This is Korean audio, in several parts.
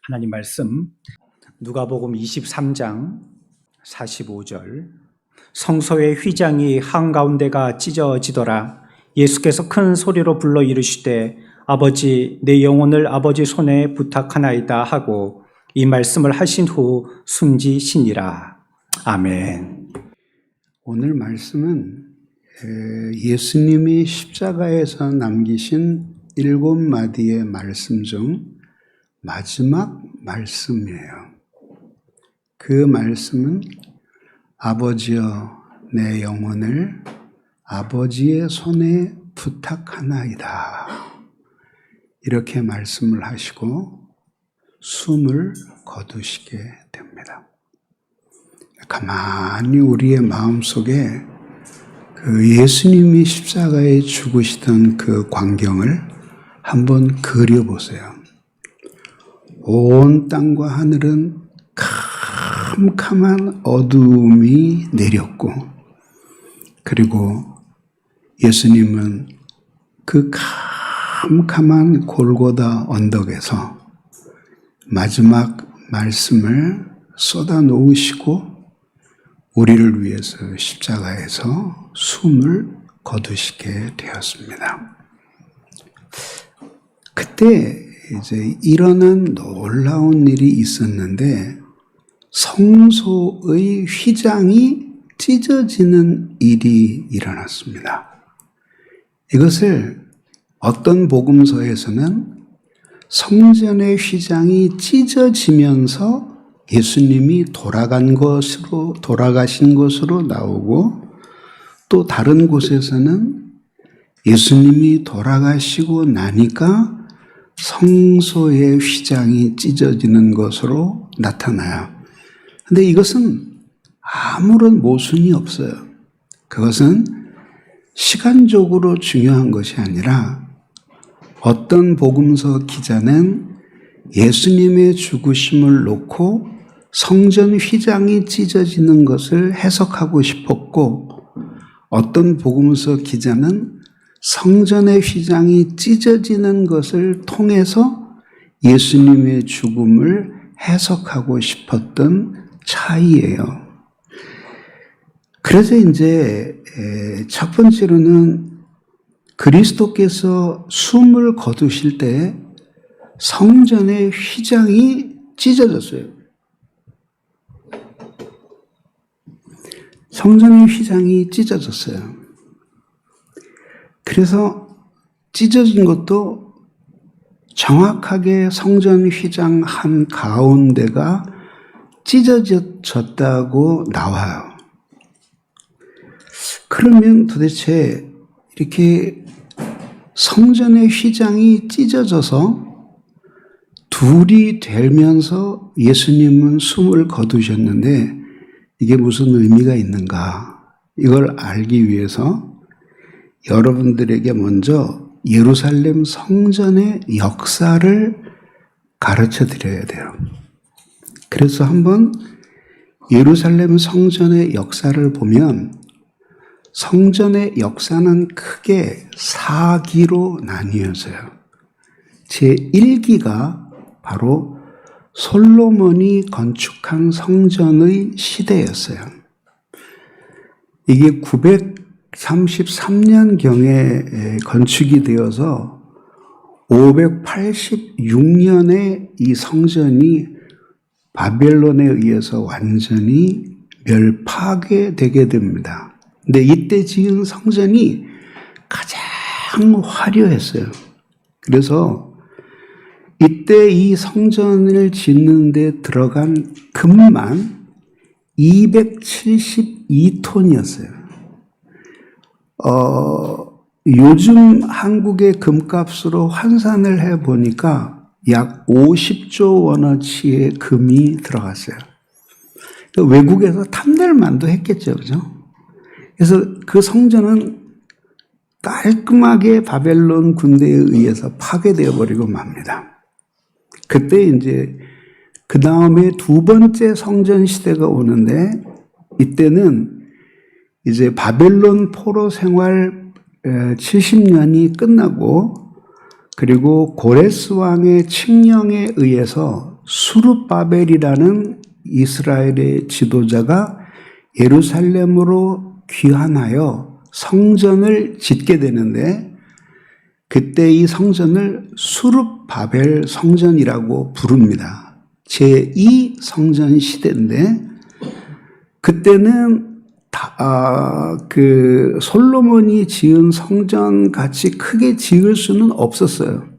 하나님 말씀 누가복음 23장 45절 성소의 휘장이 한가운데가 찢어지더라. 예수께서 큰 소리로 불러 이르시되 아버지 내 영혼을 아버지 손에 부탁하나이다 하고 이 말씀을 하신 후 숨지시니라. 아멘. 오늘 말씀은 예수님이 십자가에서 남기신 7마디의 말씀 중 마지막 말씀이에요. 그 말씀은 아버지여 내 영혼을 아버지의 손에 부탁하나이다. 이렇게 말씀을 하시고 숨을 거두시게 됩니다. 가만히 우리의 마음속에 그 예수님이 십자가에 죽으시던 그 광경을 한번 그려보세요. 온 땅과 하늘은 캄캄한 어두움이 내렸고, 그리고 예수님은 그 캄캄한 골고다 언덕에서 마지막 말씀을 쏟아 놓으시고 우리를 위해서 십자가에서 숨을 거두시게 되었습니다. 그때 이제 일어난 놀라운 일이 있었는데 성소의 휘장이 찢어지는 일이 일어났습니다. 이것을 어떤 복음서에서는 성전의 휘장이 찢어지면서 예수님이 돌아가신 것으로 나오고, 또 다른 곳에서는 예수님이 돌아가시고 나니까 성소의 휘장이 찢어지는 것으로 나타나요. 근데 이것은 아무런 모순이 없어요. 그것은 시간적으로 중요한 것이 아니라 어떤 복음서 기자는 예수님의 죽으심을 놓고 성전 휘장이 찢어지는 것을 해석하고 싶었고, 어떤 복음서 기자는 성전의 휘장이 찢어지는 것을 통해서 예수님의 죽음을 해석하고 싶었던 차이예요. 그래서 이제 첫 번째로는 그리스도께서 숨을 거두실 때 성전의 휘장이 찢어졌어요. 성전의 휘장이 찢어졌어요. 그래서 찢어진 것도 정확하게 성전 휘장 한 가운데가 찢어졌다고 나와요. 그러면 도대체 이렇게 성전의 휘장이 찢어져서 둘이 되면서 예수님은 숨을 거두셨는데 이게 무슨 의미가 있는가? 이걸 알기 위해서 여러분들에게 먼저 예루살렘 성전의 역사를 가르쳐 드려야 돼요. 그래서 한번 예루살렘 성전의 역사를 보면 성전의 역사는 크게 4기로 나뉘어져요. 제1기가 바로 솔로몬이 건축한 성전의 시대였어요. 이게 933년경에 건축이 되어서 586년에 이 성전이 바벨론에 의해서 완전히 멸파되게 됩니다. 근데 이때 지은 성전이 가장 화려했어요. 그래서 이때 이 성전을 짓는 데 들어간 금만 272톤이었어요. 요즘 한국의 금값으로 환산을 해보니까 약 50조 원어치의 금이 들어갔어요. 외국에서 탐낼 만도 했겠죠, 그죠? 그래서 그 성전은 깔끔하게 바벨론 군대에 의해서 파괴되어 버리고 맙니다. 그때 이제 그 다음에 두 번째 성전 시대가 오는데, 이때는 이제 바벨론 포로 생활 70년이 끝나고, 그리고 고레스 왕의 칙령에 의해서 수룹바벨이라는 이스라엘의 지도자가 예루살렘으로 귀환하여 성전을 짓게 되는데, 그때 이 성전을 수룹바벨 성전이라고 부릅니다. 제2 성전 시대인데, 그때는 솔로몬이 지은 성전 같이 크게 지을 수는 없었어요.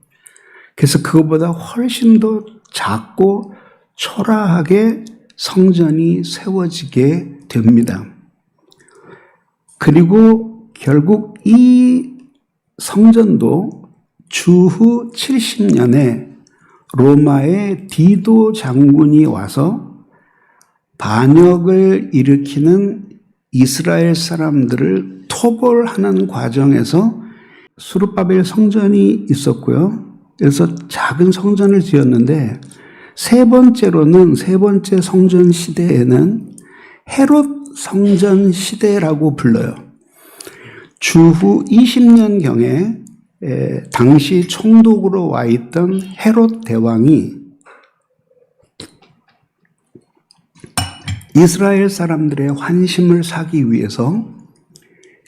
그래서 그것보다 훨씬 더 작고 초라하게 성전이 세워지게 됩니다. 그리고 결국 이 성전도 주후 70년에 로마의 디도 장군이 와서 반역을 일으키는 이스라엘 사람들을 토벌하는 과정에서 수룹바벨 성전이 있었고요. 그래서 작은 성전을 지었는데, 세 번째 성전 시대에는 헤롯 성전 시대라고 불러요. 주후 20년경에 당시 총독으로 와 있던 헤롯 대왕이 이스라엘 사람들의 환심을 사기 위해서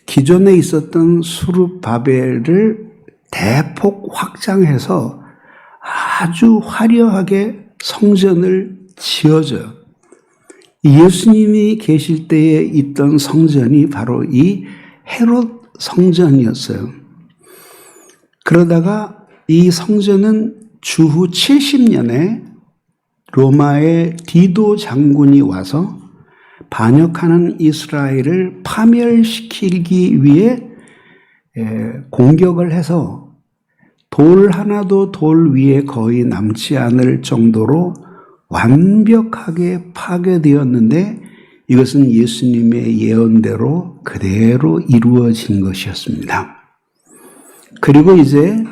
기존에 있었던 수룹바벨을 대폭 확장해서 아주 화려하게 성전을 지어줘요. 예수님이 계실 때에 있던 성전이 바로 이 헤롯 성전이었어요. 그러다가 이 성전은 주후 70년에 로마의 디도 장군이 와서 반역하는 이스라엘을 파멸시키기 위해 공격을 해서 돌 하나도 돌 위에 거의 남지 않을 정도로 완벽하게 파괴되었는데, 이것은 예수님의 예언대로 그대로 이루어진 것이었습니다. 그리고 이제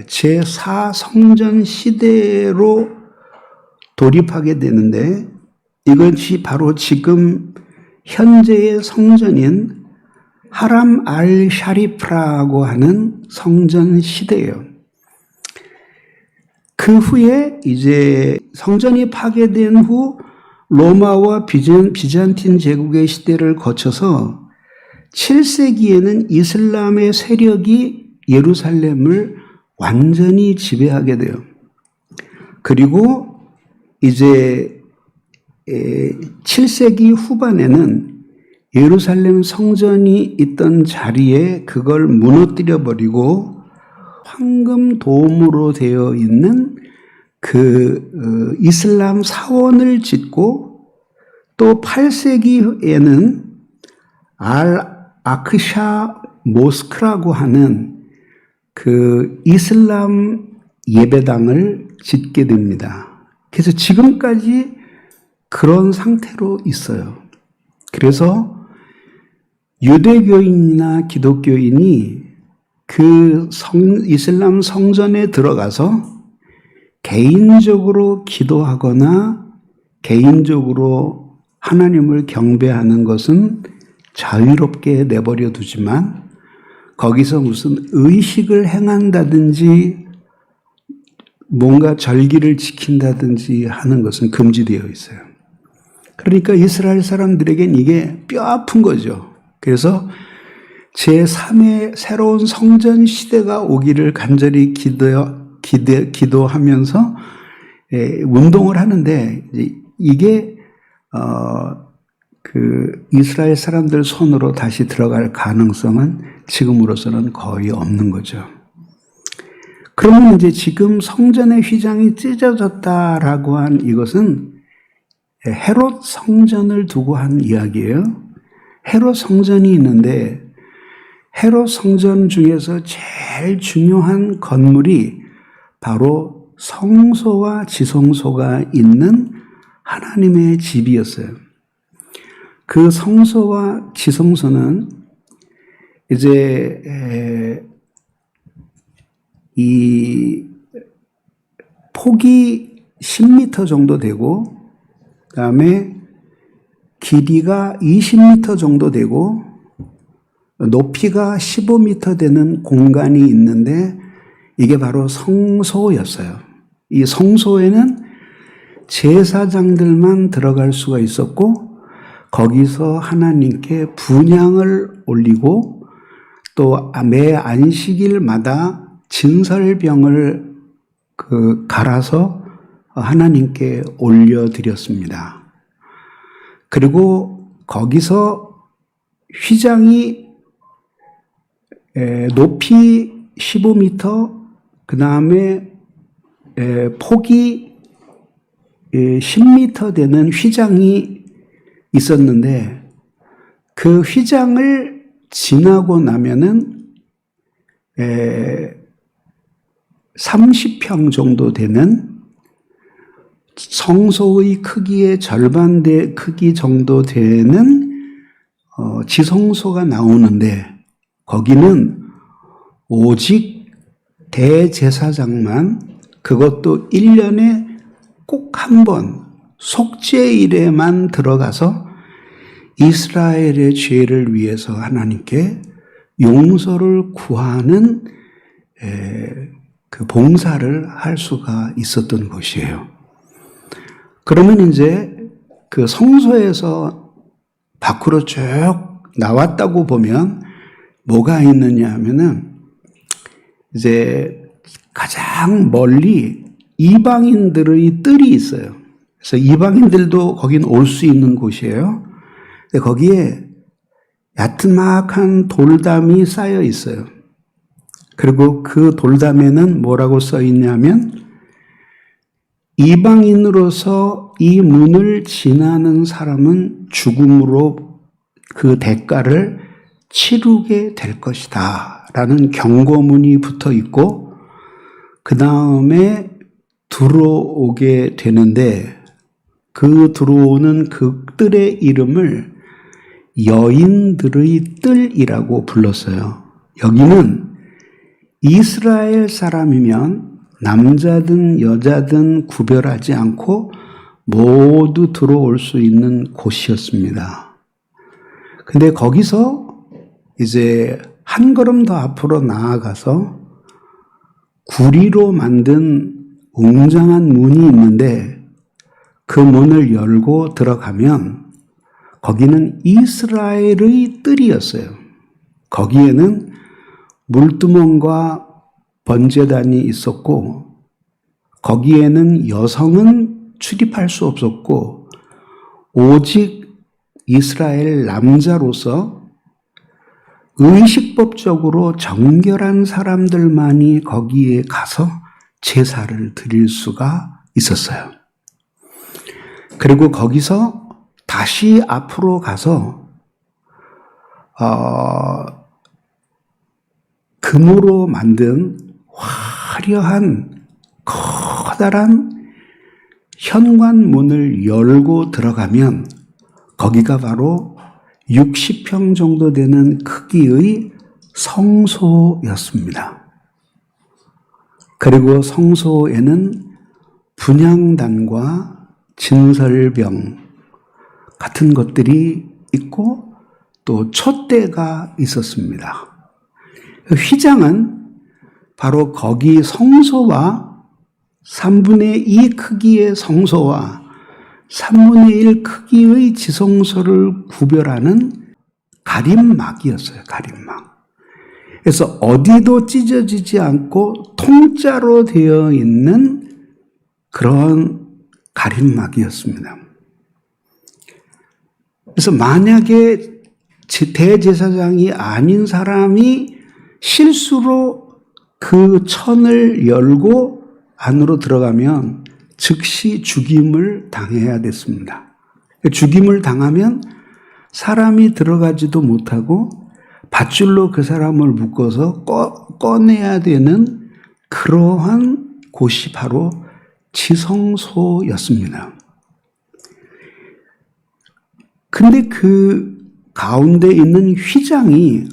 제4 성전 시대로 돌입하게 되는데, 이것이 바로 지금 현재의 성전인 하람 알 샤리프라고 하는 성전 시대예요. 그 후에 이제 성전이 파괴된 후 로마와 비잔틴 제국의 시대를 거쳐서 7세기에는 이슬람의 세력이 예루살렘을 완전히 지배하게 돼요. 그리고 이제 7세기 후반에는 예루살렘 성전이 있던 자리에 그걸 무너뜨려 버리고 황금 도움으로 되어 있는 그 이슬람 사원을 짓고, 또 8세기에는 알 아크샤 모스크라고 하는 그 이슬람 예배당을 짓게 됩니다. 그래서 지금까지 그런 상태로 있어요. 그래서 유대교인이나 기독교인이 그 이슬람 성전에 들어가서 개인적으로 기도하거나 개인적으로 하나님을 경배하는 것은 자유롭게 내버려 두지만, 거기서 무슨 의식을 행한다든지 뭔가 절기를 지킨다든지 하는 것은 금지되어 있어요. 그러니까 이스라엘 사람들에겐 이게 뼈 아픈 거죠. 그래서 제3의 새로운 성전 시대가 오기를 간절히 기도하면서 운동을 하는데, 이게 그 이스라엘 사람들 손으로 다시 들어갈 가능성은 지금으로서는 거의 없는 거죠. 그러면 이제 지금 성전의 휘장이 찢어졌다라고 한 이것은 헤롯 성전을 두고 한 이야기예요. 헤롯 성전이 있는데, 헤롯 성전 중에서 제일 중요한 건물이 바로 성소와 지성소가 있는 하나님의 집이었어요. 그 성소와 지성소는 이제 이 폭이 10m 정도 되고, 그다음에 길이가 20m 정도 되고, 높이가 15m 되는 공간이 있는데, 이게 바로 성소였어요. 이 성소에는 제사장들만 들어갈 수가 있었고 거기서 하나님께 분향을 올리고 또 매 안식일마다 진설병을 갈아서 하나님께 올려드렸습니다. 그리고 거기서 휘장이 높이 15m, 그 다음에 폭이 10m 되는 휘장이 있었는데 그 휘장을 지나고 나면은 30평 정도 되는 성소의 크기의 절반 크기 정도 되는 지성소가 나오는데 거기는 오직 대제사장만 그것도 1년에 꼭 한 번 속죄일에만 들어가서 이스라엘의 죄를 위해서 하나님께 용서를 구하는 그 봉사를 할 수가 있었던 곳이에요. 그러면 이제 그 성소에서 밖으로 쭉 나왔다고 보면 뭐가 있느냐 하면은 이제 가장 멀리 이방인들의 뜰이 있어요. 그래서 이방인들도 거긴 올 수 있는 곳이에요. 근데 거기에 야트막한 돌담이 쌓여 있어요. 그리고 그 돌담에는 뭐라고 써 있냐면 이방인으로서 이 문을 지나는 사람은 죽음으로 그 대가를 치르게 될 것이다 라는 경고문이 붙어 있고 그 다음에 들어오게 되는데 그 들어오는 그 뜰의 이름을 여인들의 뜰이라고 불렀어요. 여기는 이스라엘 사람이면 남자든 여자든 구별하지 않고 모두 들어올 수 있는 곳이었습니다. 근데 거기서 이제 한 걸음 더 앞으로 나아가서 구리로 만든 웅장한 문이 있는데 그 문을 열고 들어가면 거기는 이스라엘의 뜰이었어요. 거기에는 물두멍과 번제단이 있었고 거기에는 여성은 출입할 수 없었고 오직 이스라엘 남자로서 의식법적으로 정결한 사람들만이 거기에 가서 제사를 드릴 수가 있었어요. 그리고 거기서 다시 앞으로 가서 금으로 만든 화려한 커다란 현관문을 열고 들어가면 거기가 바로 60평 정도 되는 크기의 성소였습니다. 그리고 성소에는 분향단과 진설병 같은 것들이 있고 또 촛대가 있었습니다. 휘장은 바로 거기 성소와 3분의 2 크기의 성소와 3분의 1 크기의 지성소를 구별하는 가림막이었어요. 가림막. 그래서 어디도 찢어지지 않고 통짜로 되어 있는 그런 가림막이었습니다. 그래서 만약에 대제사장이 아닌 사람이 실수로 그 천을 열고 안으로 들어가면 즉시 죽임을 당해야 됐습니다. 죽임을 당하면 사람이 들어가지도 못하고 밧줄로 그 사람을 묶어서 꺼내야 되는 그러한 곳이 바로 지성소였습니다. 근데 그 가운데 있는 휘장이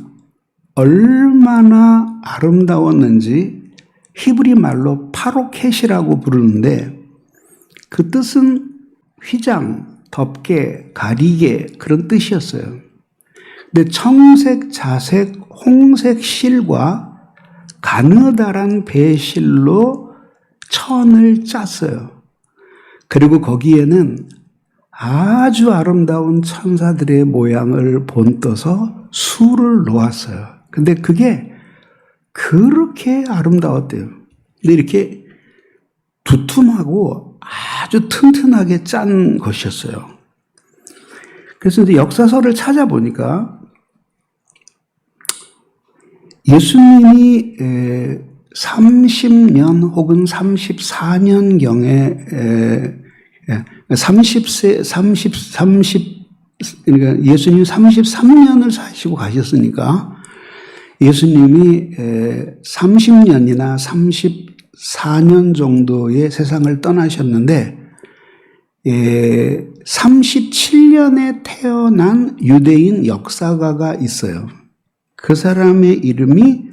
얼마나 아름다웠는지 히브리 말로 파로켓이라고 부르는데 그 뜻은 휘장, 덮개, 가리개 그런 뜻이었어요. 근데 청색, 자색, 홍색 실과 가느다란 배실로 천을 짰어요. 그리고 거기에는 아주 아름다운 천사들의 모양을 본떠서 수를 놓았어요. 근데 그게 그렇게 아름다웠대요. 근데 이렇게 두툼하고 아주 튼튼하게 짠 것이었어요. 그래서 이제 역사서를 찾아보니까 예수님이 30년 혹은 34년경에 그러니까 예수님이 33년을 사시고 가셨으니까 예수님이 30년이나 34년 정도의 세상을 떠나셨는데 37년에 태어난 유대인 역사가가 있어요. 그 사람의 이름이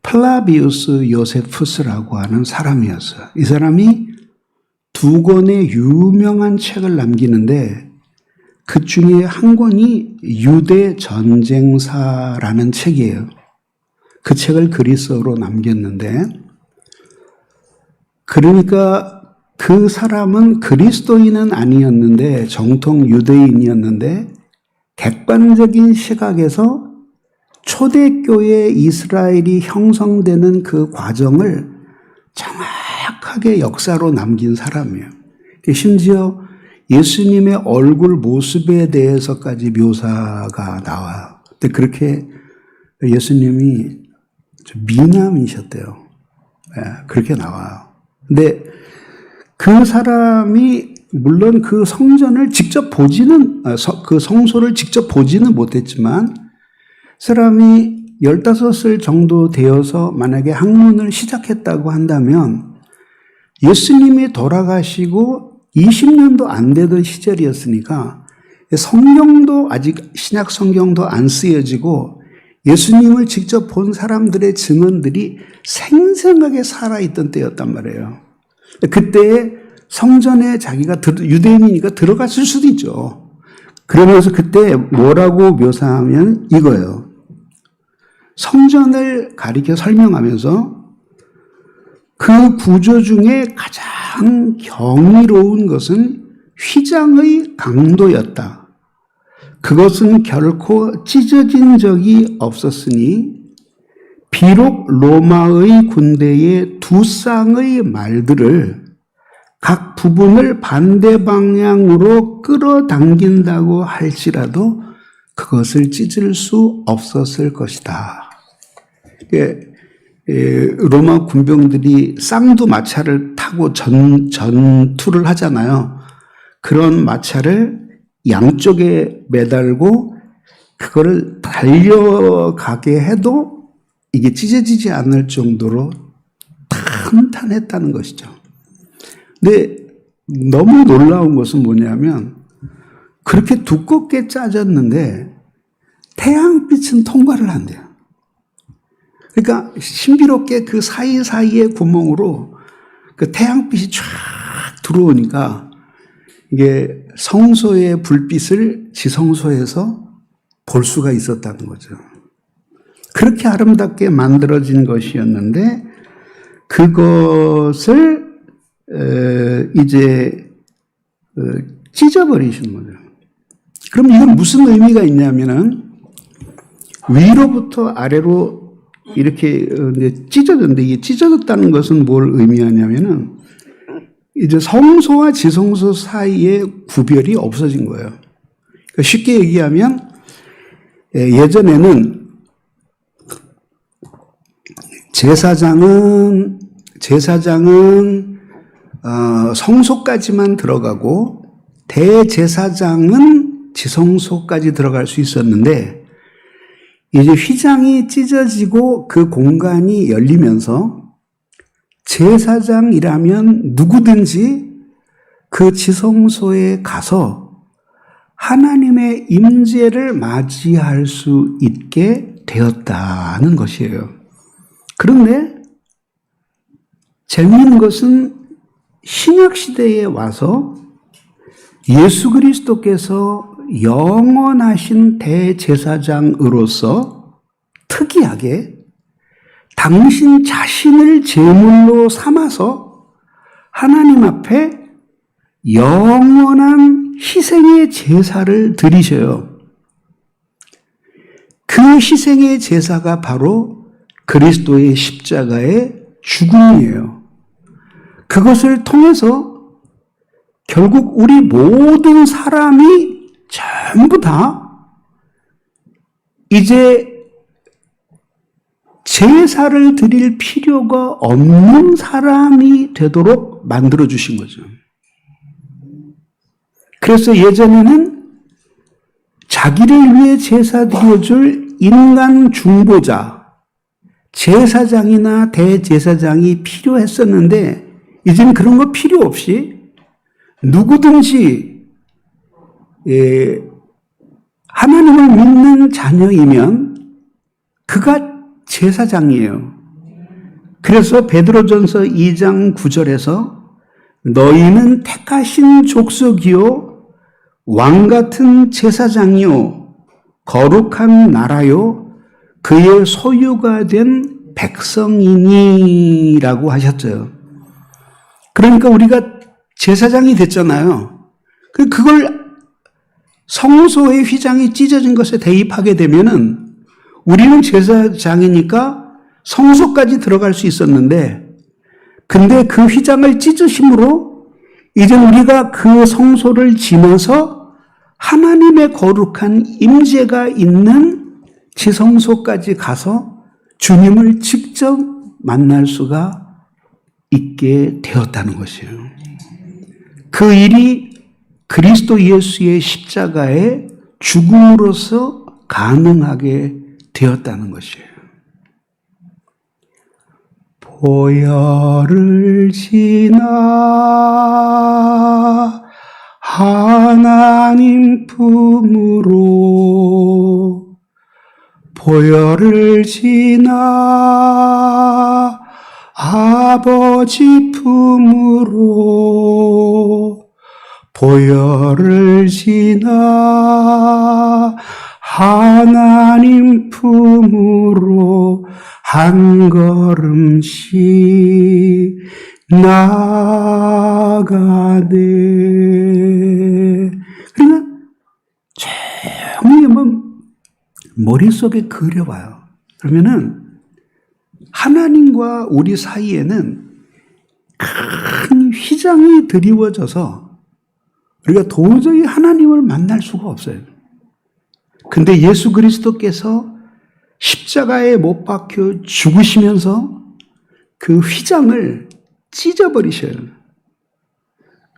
플라비우스 요세푸스라고 하는 사람이었어요. 이 사람이 두 권의 유명한 책을 남기는데 그 중에 한 권이 유대 전쟁사라는 책이에요. 그 책을 그리스어로 남겼는데, 그러니까 그 사람은 그리스도인은 아니었는데 정통 유대인이었는데 객관적인 시각에서 초대교회 이스라엘이 형성되는 그 과정을 정확하게 역사로 남긴 사람이에요. 심지어 예수님의 얼굴 모습에 대해서까지 묘사가 나와요. 근데 그렇게 예수님이 미남이셨대요. 그렇게 나와요. 근데 그 사람이 물론 그 성전을 직접 보지는, 그 성소를 직접 보지는 못했지만 사람이 15살 정도 되어서 만약에 학문을 시작했다고 한다면 예수님이 돌아가시고 20년도 안 되던 시절이었으니까 성경도 아직 신약 성경도 안 쓰여지고 예수님을 직접 본 사람들의 증언들이 생생하게 살아있던 때였단 말이에요. 그때에 성전에 자기가 유대인이니까 들어갔을 수도 있죠. 그러면서 그때 뭐라고 묘사하면 이거예요. 성전을 가리켜 설명하면서 그 구조 중에 가장 경이로운 것은 휘장의 강도였다. 그것은 결코 찢어진 적이 없었으니 비록 로마의 군대의 두 쌍의 말들을 각 부분을 반대 방향으로 끌어당긴다고 할지라도 그것을 찢을 수 없었을 것이다. 로마 군병들이 쌍두마차를 타고 전투를 하잖아요. 그런 마차를 양쪽에 매달고 그거를 달려가게 해도 이게 찢어지지 않을 정도로 탄탄했다는 것이죠. 근데 너무 놀라운 것은 뭐냐면 그렇게 두껍게 짜졌는데 태양빛은 통과를 한대요. 그러니까 신비롭게 그 사이사이의 구멍으로 그 태양빛이 쫙 들어오니까 이게 성소의 불빛을 지성소에서 볼 수가 있었다는 거죠. 그렇게 아름답게 만들어진 것이었는데 그것을 이제 찢어버리신 거죠. 그럼 이건 무슨 의미가 있냐면은 위로부터 아래로 이렇게 찢어졌는데 이게 찢어졌다는 것은 뭘 의미하냐면은 이제 성소와 지성소 사이에 구별이 없어진 거예요. 그러니까 쉽게 얘기하면 예전에는 제사장은 성소까지만 들어가고 대제사장은 지성소까지 들어갈 수 있었는데 이제 휘장이 찢어지고 그 공간이 열리면서 제사장이라면 누구든지 그 지성소에 가서 하나님의 임재를 맞이할 수 있게 되었다는 것이에요. 그런데 재미있는 것은 신약 시대에 와서 예수 그리스도께서 영원하신 대제사장으로서 특이하게 당신 자신을 제물로 삼아서 하나님 앞에 영원한 희생의 제사를 드리셔요. 그 희생의 제사가 바로 그리스도의 십자가의 죽음이에요. 그것을 통해서 결국 우리 모든 사람이 전부 다 이제 제사를 드릴 필요가 없는 사람이 되도록 만들어 주신 거죠. 그래서 예전에는 자기를 위해 제사 드려줄 인간 중보자, 제사장이나 대제사장이 필요했었는데 이제는 그런 거 필요 없이 누구든지 하나님을 믿는 자녀이면 그가 제사장이에요. 그래서 베드로전서 2장 9절에서 너희는 택하신 족속이요 왕같은 제사장이요 거룩한 나라요 그의 소유가 된 백성이니라고 하셨어요. 그러니까 우리가 제사장이 됐잖아요. 그걸 성소의 휘장이 찢어진 것에 대입하게 되면은 우리는 제사장이니까 성소까지 들어갈 수 있었는데 근데 그 휘장을 찢으심으로 이제 우리가 그 성소를 지나서 하나님의 거룩한 임재가 있는 지성소까지 가서 주님을 직접 만날 수가 있게 되었다는 것이에요. 그 일이 그리스도 예수의 십자가의 죽음으로써 가능하게 되었다는 것이에요. 보혈을 지나 하나님 품으로 보혈을 지나 아버지 품으로 보혈을 지나 하나님 품으로 한 걸음씩 나아가네. 그러니까 조용히 한번 머릿속에 그려봐요. 그러면은 하나님과 우리 사이에는 큰 휘장이 드리워져서 우리가 도저히 하나님을 만날 수가 없어요. 근데 예수 그리스도께서 십자가에 못 박혀 죽으시면서 그 휘장을 찢어버리셔요.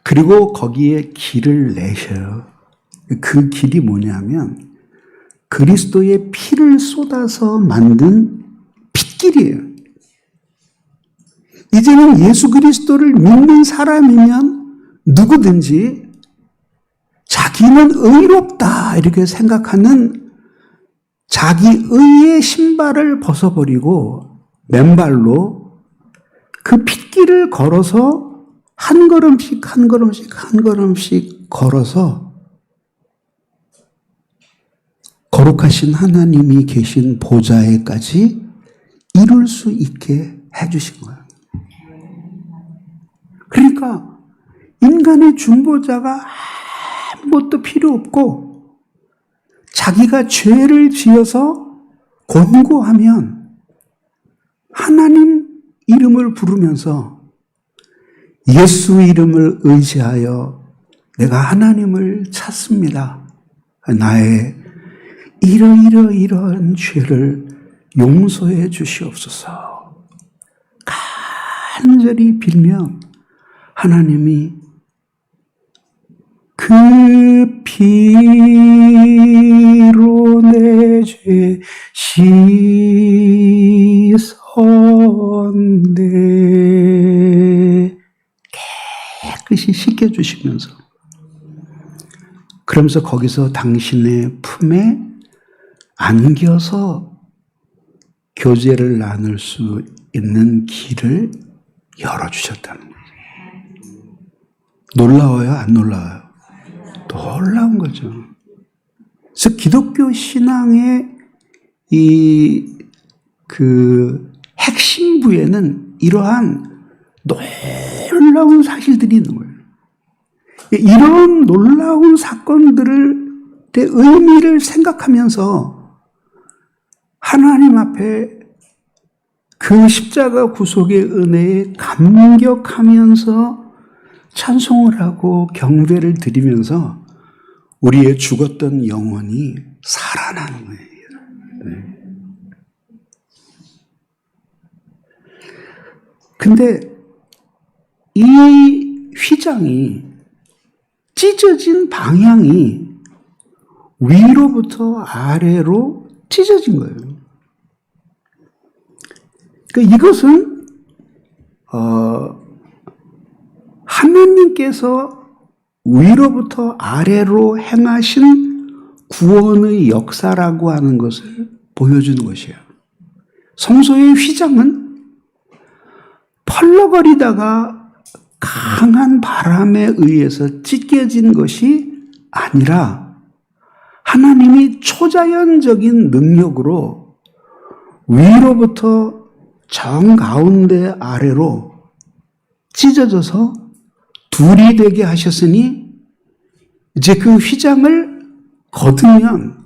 그리고 거기에 길을 내셔요. 그 길이 뭐냐면 그리스도의 피를 쏟아서 만든 핏길이에요. 이제는 예수 그리스도를 믿는 사람이면 누구든지 자기는 의롭다 이렇게 생각하는 자기 의의 신발을 벗어버리고 맨발로 그 핏길을 걸어서 한 걸음씩 한 걸음씩 한 걸음씩 걸어서 거룩하신 하나님이 계신 보좌에까지 이룰 수 있게 해주신 거예요. 그러니까 인간의 중보자가 아무것도 필요 없고 자기가 죄를 지어서 권고하면 하나님 이름을 부르면서 예수 이름을 의지하여 내가 하나님을 찾습니다. 나의 이러이러이러한 죄를 용서해 주시옵소서. 간절히 빌면 하나님이 그 피로 내 죄 씻었네 깨끗이 씻겨주시면서 그러면서 거기서 당신의 품에 안겨서 교제를 나눌 수 있는 길을 열어주셨다는 거예요. 놀라워요? 안 놀라워요? 놀라운 거죠. 그래서 기독교 신앙의 핵심부에는 이러한 놀라운 놀라운 사실들이 있는 거예요. 이런 놀라운 사건들을 의 의미를 생각하면서 하나님 앞에 그 십자가 구속의 은혜에 감격하면서 찬송을 하고 경배를 드리면서 우리의 죽었던 영혼이 살아나는 거예요. 네. 근데 이 휘장이 찢어진 방향이 위로부터 아래로 찢어진 거예요. 그러니까 이것은 하나님께서 위로부터 아래로 행하신 구원의 역사라고 하는 것을 보여주는 것이에요. 성소의 휘장은 펄럭거리다가 강한 바람에 의해서 찢겨진 것이 아니라 하나님이 초자연적인 능력으로 위로부터 정가운데 아래로 찢어져서 둘이 되게 하셨으니 이제 그 휘장을 거두면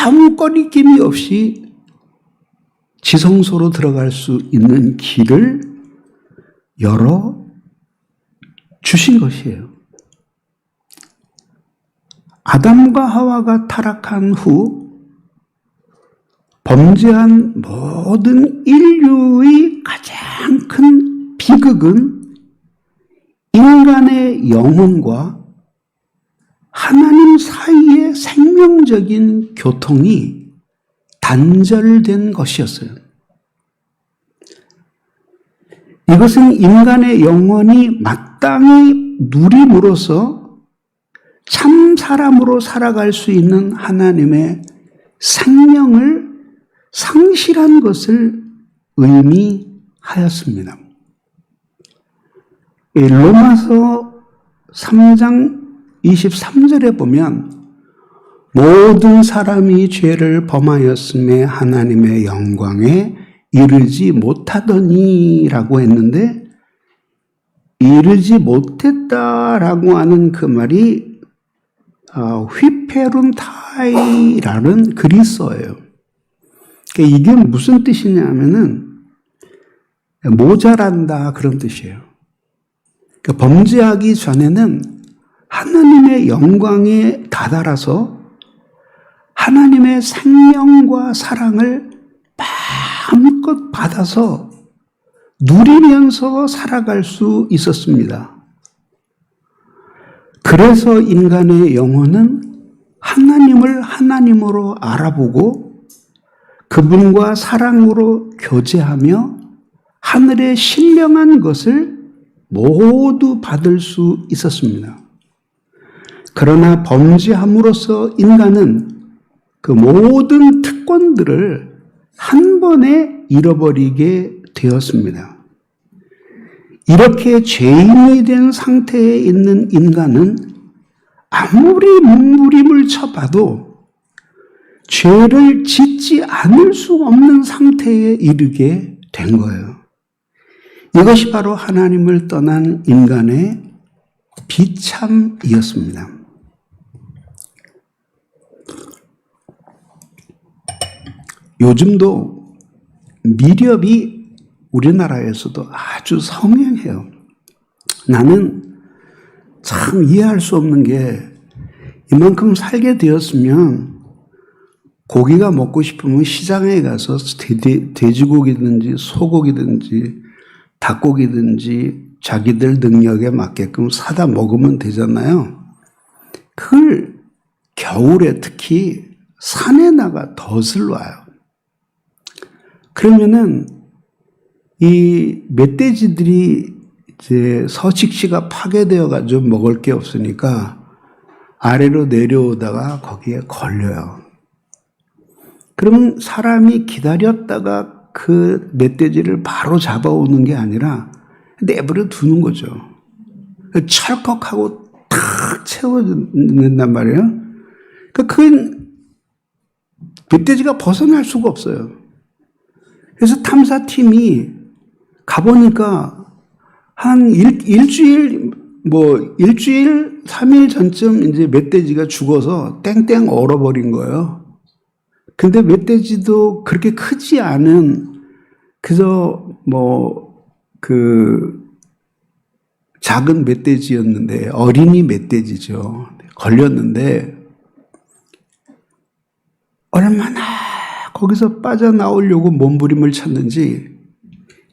아무 꺼리낌이 없이 지성소로 들어갈 수 있는 길을 열어 주신 것이에요. 아담과 하와가 타락한 후 범죄한 모든 인류의 가장 큰 비극은 인간의 영혼과 하나님 사이의 생명적인 교통이 단절된 것이었어요. 이것은 인간의 영혼이 마땅히 누림으로써 참 사람으로 살아갈 수 있는 하나님의 생명을 상실한 것을 의미하였습니다. 로마서 3장 23절에 보면 모든 사람이 죄를 범하였음에 하나님의 영광에 이르지 못하더니라고 했는데 이르지 못했다라고 하는 그 말이 휘페룬타이라는 그리스어예요. 그러니까 이게 무슨 뜻이냐면은 모자란다 그런 뜻이에요. 그러니까 범죄하기 전에는 하나님의 영광에 다다라서 하나님의 생명과 사랑을 마음껏 받아서 누리면서 살아갈 수 있었습니다. 그래서 인간의 영혼은 하나님을 하나님으로 알아보고 그분과 사랑으로 교제하며 하늘의 신령한 것을 모두 받을 수 있었습니다. 그러나 범죄함으로써 인간은 그 모든 특권들을 한 번에 잃어버리게 되었습니다. 이렇게 죄인이 된 상태에 있는 인간은 아무리 몸부림을 쳐봐도 죄를 짓지 않을 수 없는 상태에 이르게 된 거예요. 이것이 바로 하나님을 떠난 인간의 비참이었습니다. 요즘도 미렵이 우리나라에서도 아주 성행해요. 나는 참 이해할 수 없는 게 이만큼 살게 되었으면 고기가 먹고 싶으면 시장에 가서 돼지고기든지 소고기든지 닭고기든지 자기들 능력에 맞게끔 사다 먹으면 되잖아요. 그걸 겨울에 특히 산에 나가 덫을 놔요. 그러면은 이 멧돼지들이 이제 서식지가 파괴되어 가지고 먹을 게 없으니까 아래로 내려오다가 거기에 걸려요. 그러면 사람이 기다렸다가 그 멧돼지를 바로 잡아오는 게 아니라 내버려 두는 거죠. 철컥하고 탁 채워낸단 말이에요. 그러니까 그 멧돼지가 벗어날 수가 없어요. 그래서 탐사팀이 가보니까 일주일, 3일 전쯤 이제 멧돼지가 죽어서 땡땡 얼어버린 거예요. 근데 멧돼지도 그렇게 크지 않은, 그저 작은 멧돼지였는데, 어린이 멧돼지죠. 걸렸는데, 얼마나 거기서 빠져나오려고 몸부림을 쳤는지,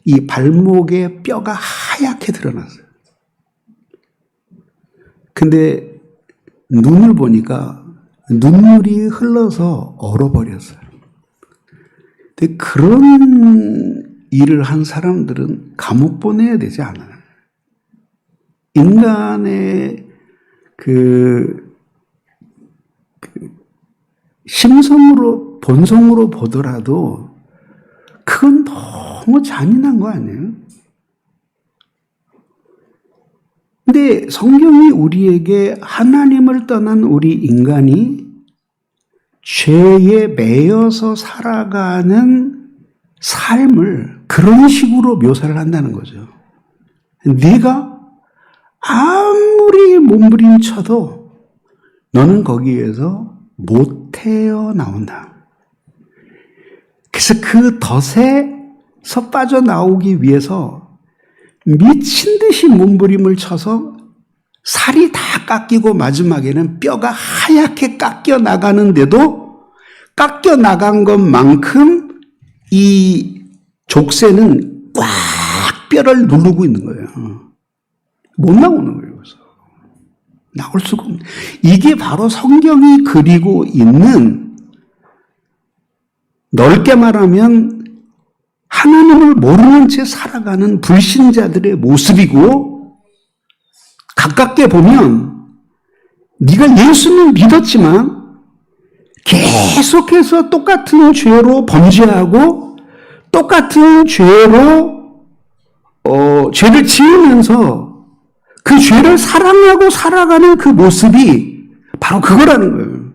이 발목에 뼈가 하얗게 드러났어요. 근데 눈을 보니까 눈물이 흘러서 얼어버렸어요. 근데 그런 일을 한 사람들은 감옥 보내야 되지 않아요. 인간의 심성으로, 본성으로 보더라도 그건 너무 잔인한 거 아니에요? 근데 성경이 우리에게 하나님을 떠난 우리 인간이 죄에 매여서 살아가는 삶을 그런 식으로 묘사를 한다는 거죠. 네가 아무리 몸부림쳐도 너는 거기에서 못 태어나온다. 그래서 그 덫에서 빠져나오기 위해서 미친 듯이 몸부림을 쳐서 살이 다 깎이고 마지막에는 뼈가 하얗게 깎여 나가는데도 깎여 나간 것만큼 이 족쇄는 꽉 뼈를 누르고 있는 거예요. 못 나오는 거예요. 그래서 나올 수가 없는. 이게 바로 성경이 그리고 있는, 넓게 말하면 하나님을 모르는 채 살아가는 불신자들의 모습이고, 가깝게 보면 네가 예수는 믿었지만 계속해서 똑같은 죄로 범죄하고 똑같은 죄로 죄를 지으면서 그 죄를 사랑하고 살아가는 그 모습이 바로 그거라는 거예요.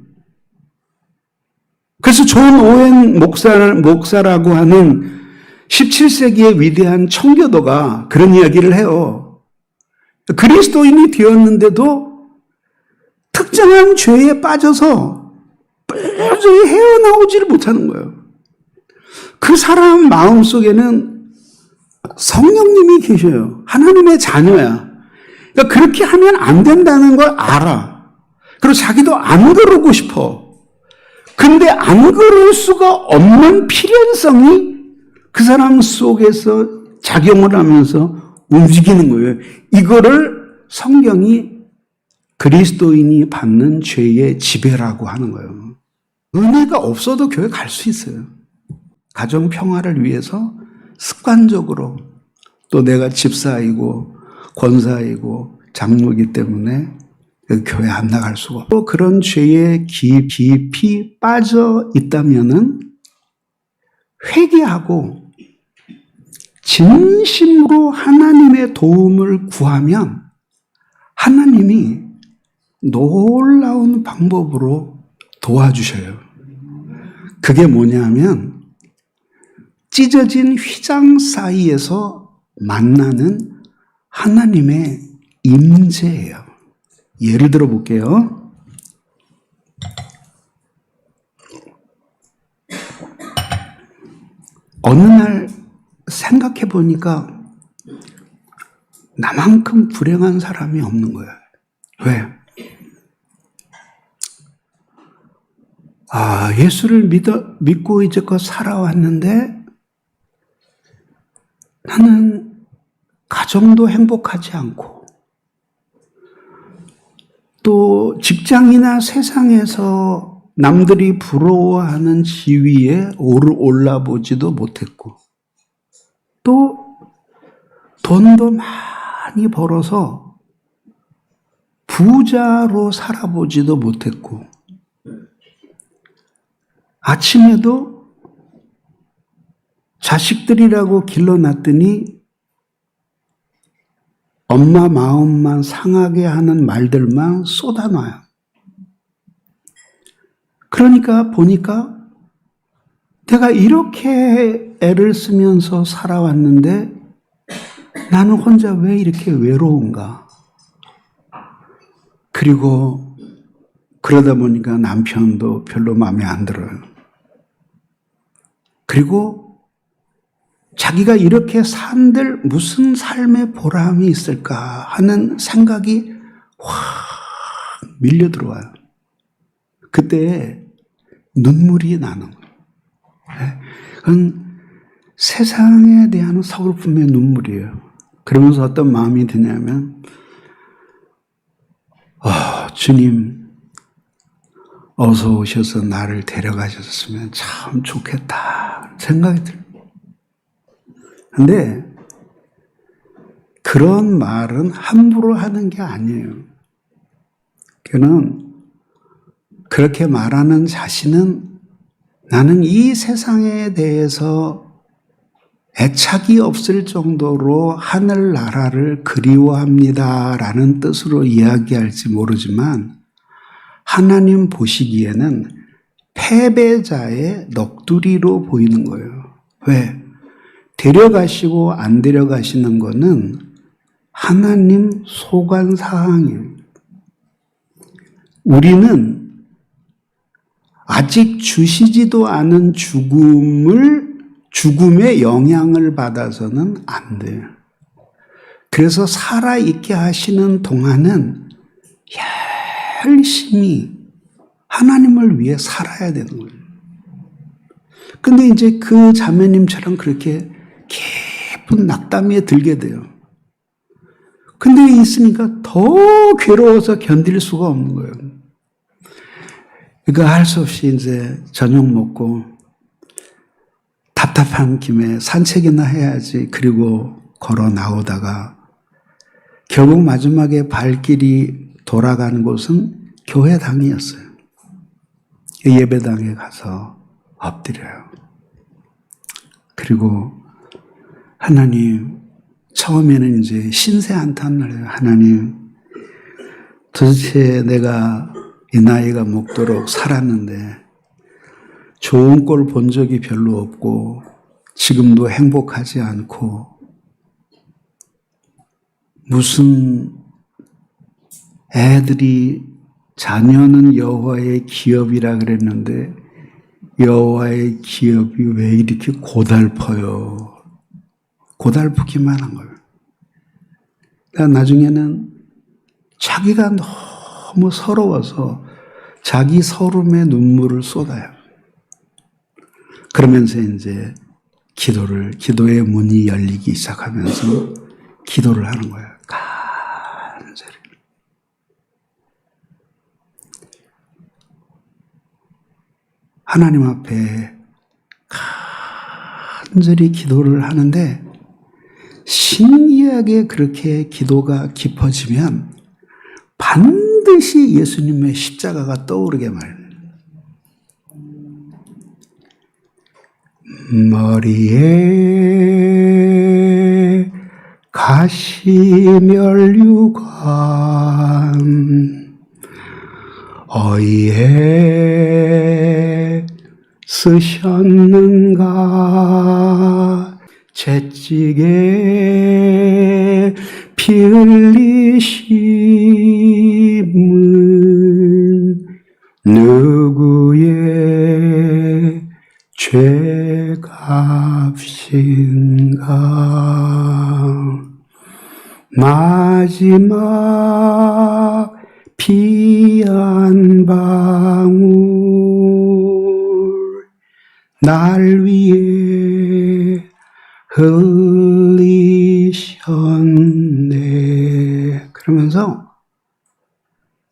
그래서 존 오웬 목사라고 하는 17세기의 위대한 청교도가 그런 이야기를 해요. 그리스도인이 되었는데도 특정한 죄에 빠져서 도저히 헤어나오지를 못하는 거예요. 그 사람 마음속에는 성령님이 계셔요. 하나님의 자녀야. 그러니까 그렇게 하면 안 된다는 걸 알아. 그리고 자기도 안 그러고 싶어. 근데 안 그럴 수가 없는 필연성이 그 사람 속에서 작용을 하면서 움직이는 거예요. 이거를 성경이 그리스도인이 받는 죄의 지배라고 하는 거예요. 은혜가 없어도 교회 갈 수 있어요. 가정 평화를 위해서 습관적으로, 또 내가 집사이고 권사이고 장로이기 때문에 교회 안 나갈 수가 없고, 그런 죄에 깊이 빠져 있다면은 회개하고 진심으로 하나님의 도움을 구하면 하나님이 놀라운 방법으로 도와주셔요. 그게 뭐냐면 찢어진 휘장 사이에서 만나는 하나님의 임재예요. 예를 들어 볼게요. 어느 날 생각해 보니까 나만큼 불행한 사람이 없는 거예요. 왜? 예수를 믿고 이제껏 살아왔는데 나는 가정도 행복하지 않고, 또 직장이나 세상에서 남들이 부러워하는 지위에 올라보지도 못했고, 또 돈도 많이 벌어서 부자로 살아보지도 못했고, 아침에도 자식들이라고 길러놨더니 엄마 마음만 상하게 하는 말들만 쏟아놔요. 그러니까 보니까 내가 이렇게 애를 쓰면서 살아왔는데 나는 혼자 왜 이렇게 외로운가? 그리고 그러다 보니까 남편도 별로 마음에 안 들어요. 그리고 자기가 이렇게 산들 무슨 삶의 보람이 있을까 하는 생각이 확 밀려 들어와요. 그때 눈물이 나는 거예요. 그건 세상에 대한 서글픔의 눈물이에요. 그러면서 어떤 마음이 드냐면 주님 어서 오셔서 나를 데려가셨으면 참 좋겠다 생각이 들어요. 근데 그런 말은 함부로 하는 게 아니에요. 그는 그렇게 말하는 자신은 나는 이 세상에 대해서 애착이 없을 정도로 하늘나라를 그리워합니다라는 뜻으로 이야기할지 모르지만 하나님 보시기에는 패배자의 넋두리로 보이는 거예요. 왜? 데려가시고 안 데려가시는 거는 하나님 소관사항이에요. 우리는 아직 주시지도 않은 죽음의 영향을 받아서는 안 돼요. 그래서 살아있게 하시는 동안은 열심히 하나님을 위해 살아야 되는 거예요. 근데 이제 그 자매님처럼 그렇게 깊은 낙담에 들게 돼요. 근데 있으니까 더 괴로워서 견딜 수가 없는 거예요. 그러니까 할 수 없이 이제 저녁 먹고 답답한 김에 산책이나 해야지. 그리고 걸어 나오다가 결국 마지막에 발길이 돌아가는 곳은 교회당이었어요. 예배당에 가서 엎드려요. 그리고 하나님, 처음에는 이제 신세한탄을 해요. 하나님, 도대체 내가 이 나이가 먹도록 살았는데 좋은 꼴 본 적이 별로 없고 지금도 행복하지 않고 무슨 애들이 자녀는 여호와의 기업이라 그랬는데 여호와의 기업이 왜 이렇게 고달퍼요? 고달프기만 한 거예요. 그러니까 나중에는 자기가 너무 서러워서 자기 서름에 눈물을 쏟아요. 그러면서 이제 기도의 문이 열리기 시작하면서 기도를 하는 거예요. 간절히. 하나님 앞에 간절히 기도를 하는데 신기하게 그렇게 기도가 깊어지면 반드시 예수님의 십자가가 떠오르게 말입니다. 머리에 가시면류관 어이에 쓰셨는가 채찍에 피 흘리심은 누구의 죄값인가 마지막 피 한 방울 날 위해 흘리셨네. 그러면서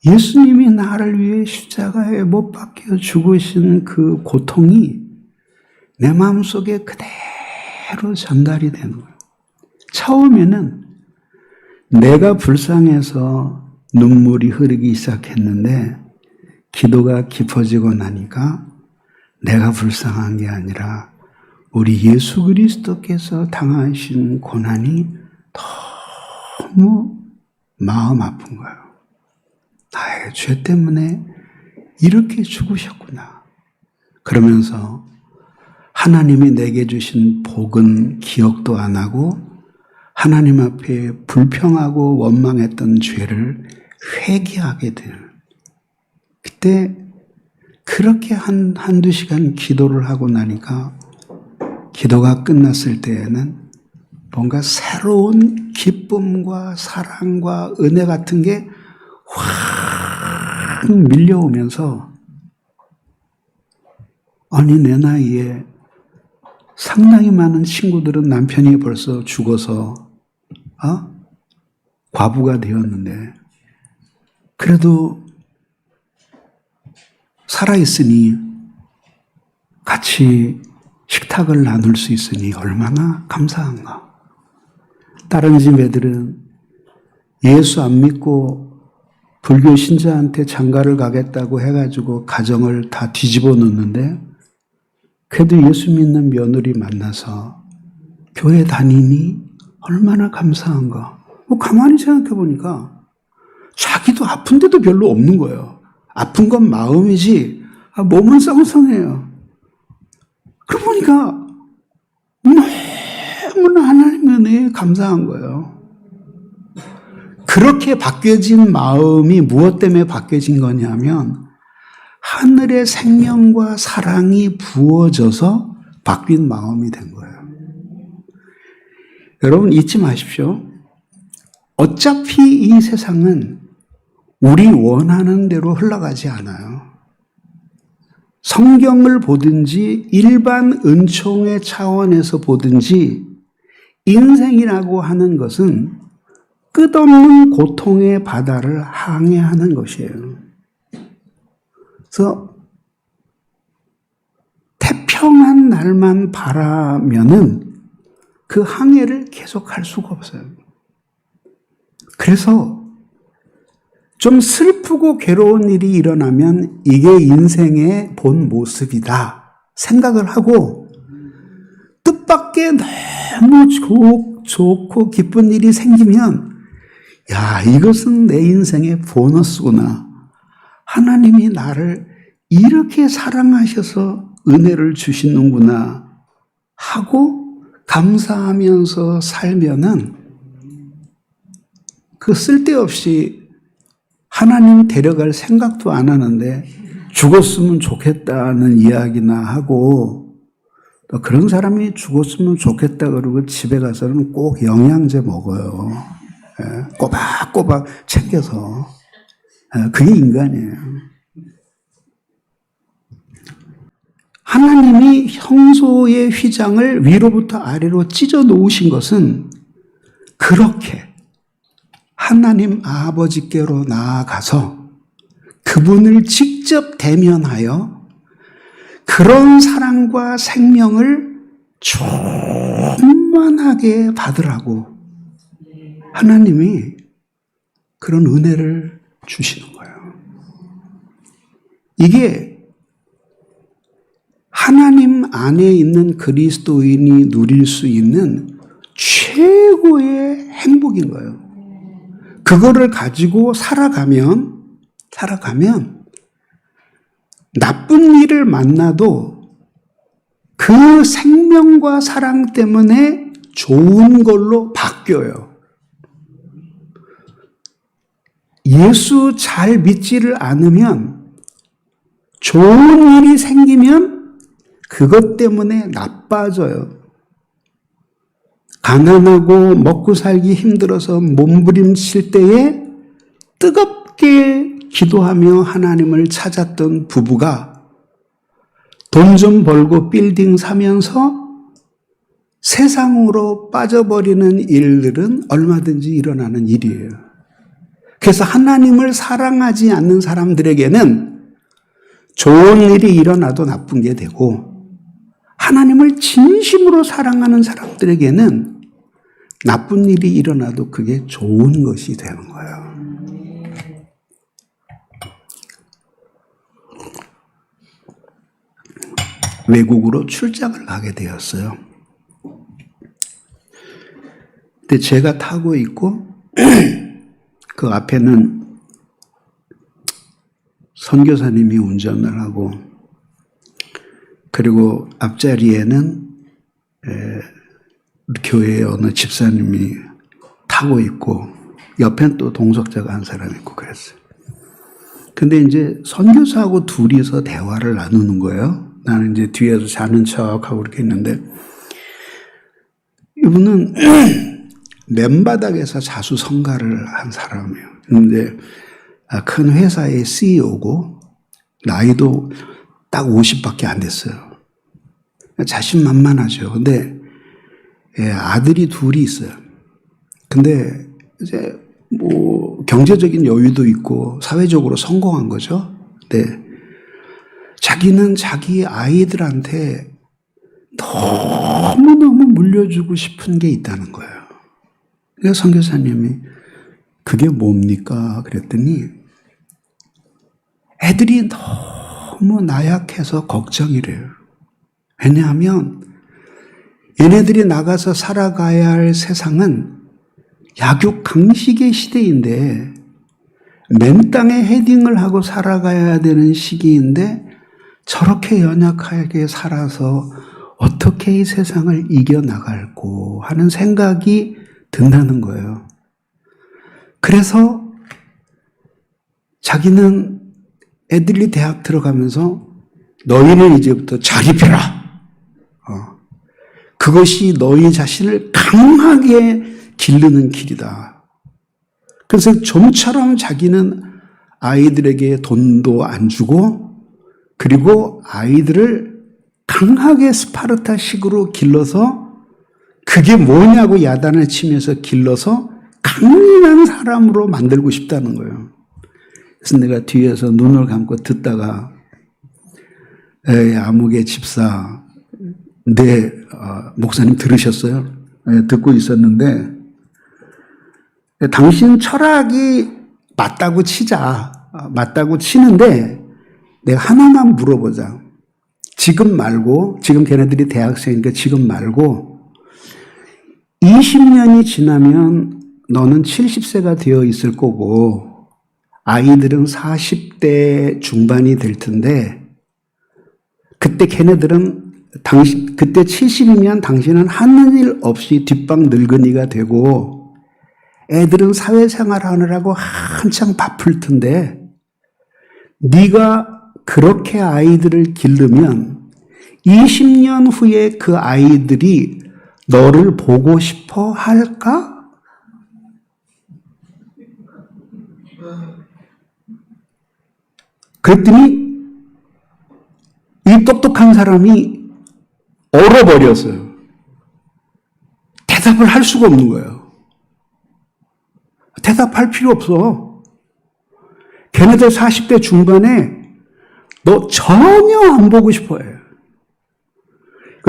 예수님이 나를 위해 십자가에 못 박혀 죽으신 그 고통이 내 마음속에 그대로 전달이 되는 거예요. 처음에는 내가 불쌍해서 눈물이 흐르기 시작했는데 기도가 깊어지고 나니까 내가 불쌍한 게 아니라 우리 예수 그리스도께서 당하신 고난이 너무 마음 아픈 거예요. 나의 죄 때문에 이렇게 죽으셨구나. 그러면서 하나님이 내게 주신 복은 기억도 안 하고 하나님 앞에 불평하고 원망했던 죄를 회개하게 돼요. 그때 그렇게 한두 시간 기도를 하고 나니까 기도가 끝났을 때에는 뭔가 새로운 기쁨과 사랑과 은혜 같은 게 확 밀려오면서 아니 내 나이에 상당히 많은 친구들은 남편이 벌써 죽어서 과부가 되었는데 그래도 살아있으니 같이 식탁을 나눌 수 있으니 얼마나 감사한가. 다른 집 애들은 예수 안 믿고 불교 신자한테 장가를 가겠다고 해가지고 가정을 다 뒤집어 놓는데 그래도 예수 믿는 며느리 만나서 교회 다니니 얼마나 감사한가. 가만히 생각해 보니까 자기도 아픈데도 별로 없는 거예요. 아픈 건 마음이지 몸은 썽썽해요. 그러고 보니까 너무나 하나님의 은혜에 감사한 거예요. 그렇게 바뀌어진 마음이 무엇 때문에 바뀌어진 거냐면 하늘의 생명과 사랑이 부어져서 바뀐 마음이 된 거예요. 여러분 잊지 마십시오. 어차피 이 세상은 우리 원하는 대로 흘러가지 않아요. 성경을 보든지 일반 은총의 차원에서 보든지 인생이라고 하는 것은 끝없는 고통의 바다를 항해하는 것이에요. 그래서 태평한 날만 바라면은 그 항해를 계속할 수가 없어요. 그래서 좀 슬프고 괴로운 일이 일어나면 이게 인생의 본 모습이다 생각을 하고 뜻밖의 너무 좋고 기쁜 일이 생기면 야, 이것은 내 인생의 보너스구나. 하나님이 나를 이렇게 사랑하셔서 은혜를 주시는구나 하고 감사하면서 살면은 그 쓸데없이 하나님 데려갈 생각도 안 하는데 죽었으면 좋겠다는 이야기나 하고 또 그런 사람이 죽었으면 좋겠다 그러고 집에 가서는 꼭 영양제 먹어요. 꼬박꼬박 챙겨서. 그게 인간이에요. 하나님이 형소의 휘장을 위로부터 아래로 찢어 놓으신 것은 그렇게 하나님 아버지께로 나아가서 그분을 직접 대면하여 그런 사랑과 생명을 충만하게 받으라고 하나님이 그런 은혜를 주시는 거예요. 이게 하나님 안에 있는 그리스도인이 누릴 수 있는 최고의 행복인 거예요. 그거를 가지고 살아가면 나쁜 일을 만나도 그 생명과 사랑 때문에 좋은 걸로 바뀌어요. 예수 잘 믿지를 않으면 좋은 일이 생기면 그것 때문에 나빠져요. 가난하고 먹고 살기 힘들어서 몸부림칠 때에 뜨겁게 기도하며 하나님을 찾았던 부부가 돈 좀 벌고 빌딩 사면서 세상으로 빠져버리는 일들은 얼마든지 일어나는 일이에요. 그래서 하나님을 사랑하지 않는 사람들에게는 좋은 일이 일어나도 나쁜 게 되고 하나님을 진심으로 사랑하는 사람들에게는 나쁜 일이 일어나도 그게 좋은 것이 되는 거예요. 외국으로 출장을 가게 되었어요. 근데 제가 타고 있고 그 앞에는 선교사님이 운전을 하고 그리고 앞자리에는 교회의 어느 집사님이 하고 있고 옆엔 또 동석자가 한 사람 있고 그랬어요. 근데 이제 선교사하고 둘이서 대화를 나누는 거예요. 나는 이제 뒤에서 자는 척하고 이렇게 있는데 이분은 맨바닥에서 자수성가를 한 사람이에요. 근데 큰 회사의 CEO고 나이도 딱 50밖에 안 됐어요. 자신만만하죠. 근데 아들이 둘이 있어요. 근데 이제 뭐 경제적인 여유도 있고 사회적으로 성공한 거죠. 근데 자기는 자기 아이들한테 너무너무 물려주고 싶은 게 있다는 거예요. 그래서 선교사님이 그게 뭡니까? 그랬더니 애들이 너무 나약해서 걱정이래요. 왜냐하면 얘네들이 나가서 살아가야 할 세상은 약육 강식의 시대인데 맨 땅에 헤딩을 하고 살아가야 되는 시기인데 저렇게 연약하게 살아서 어떻게 이 세상을 이겨나갈고 하는 생각이 든다는 거예요. 그래서 자기는 애들이 대학 들어가면서 너희는 이제부터 자립해라. 그것이 너희 자신을 강하게 기르는 길이다. 그래서 좀처럼 자기는 아이들에게 돈도 안 주고 그리고 아이들을 강하게 스파르타식으로 길러서 그게 뭐냐고 야단을 치면서 길러서 강인한 사람으로 만들고 싶다는 거예요. 그래서 내가 뒤에서 눈을 감고 듣다가 아무개 집사 목사님 들으셨어요? 듣고 있었는데 당신 철학이 맞다고 치자. 맞다고 치는데 내가 하나만 물어보자. 지금 말고 지금 걔네들이 대학생이니까 지금 말고 20년이 지나면 너는 70세가 되어 있을 거고 아이들은 40대 중반이 될 텐데 그때 걔네들은 그때 70이면 당신은 하는 일 없이 뒷방 늙은이가 되고 애들은 사회생활 하느라고 한창 바쁠 텐데 네가 그렇게 아이들을 기르면 20년 후에 그 아이들이 너를 보고 싶어 할까? 그랬더니 이 똑똑한 사람이 얼어버렸어요. 대답을 할 수가 없는 거예요. 대답할 필요 없어. 걔네들 40대 중반에 너 전혀 안 보고 싶어 해.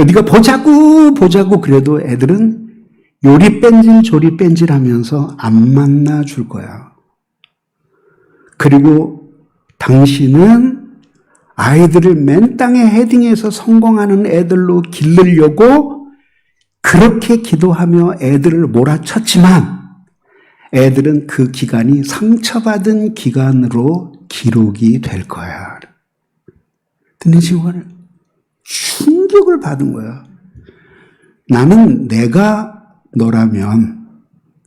네가 보자고 그래도 애들은 요리 뺀질 조리 뺀질 하면서 안 만나 줄 거야. 그리고 당신은 아이들을 맨 땅에 헤딩해서 성공하는 애들로 기르려고 그렇게 기도하며 애들을 몰아쳤지만 애들은 그 기간이 상처받은 기간으로 기록이 될 거야. 근데 지금 충격을 받은 거야. 나는 내가 너라면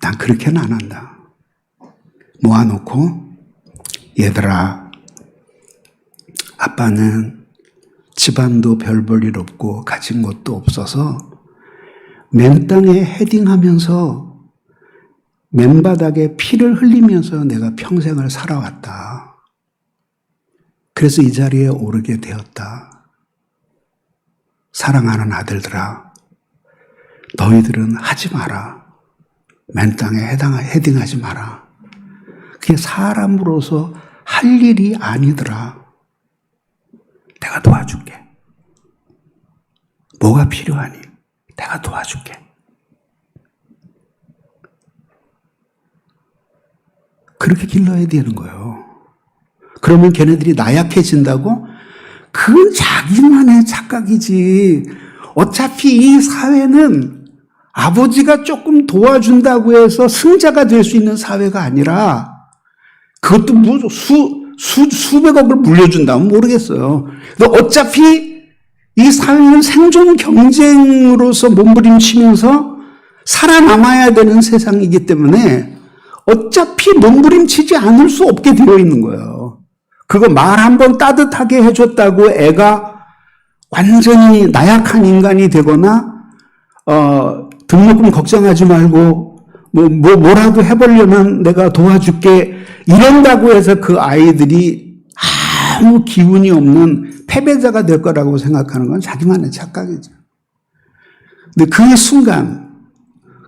난 그렇게는 안 한다. 모아놓고 얘들아 아빠는 집안도 별 볼 일 없고 가진 것도 없어서 맨 땅에 헤딩하면서 맨바닥에 피를 흘리면서 내가 평생을 살아왔다. 그래서 이 자리에 오르게 되었다. 사랑하는 아들들아, 너희들은 하지 마라. 맨 땅에 헤딩하지 마라. 그게 사람으로서 할 일이 아니더라. 내가 도와줄게. 뭐가 필요하니? 내가 도와줄게. 그렇게 길러야 되는 거예요. 그러면 걔네들이 나약해진다고? 그건 자기만의 착각이지. 어차피 이 사회는 아버지가 조금 도와준다고 해서 승자가 될 수 있는 사회가 아니라 그것도 뭐 수백억을 물려준다면 모르겠어요. 근데 어차피 이 사회는 생존 경쟁으로서 몸부림치면서 살아남아야 되는 세상이기 때문에 어차피 몸부림치지 않을 수 없게 되어 있는 거예요. 그거 말 한번 따뜻하게 해줬다고 애가 완전히 나약한 인간이 되거나 등록금 걱정하지 말고 뭐라도 해보려면 내가 도와줄게 이런다고 해서 그 아이들이 아무 기운이 없는 패배자가 될 거라고 생각하는 건 자기만의 착각이죠. 근데 그 순간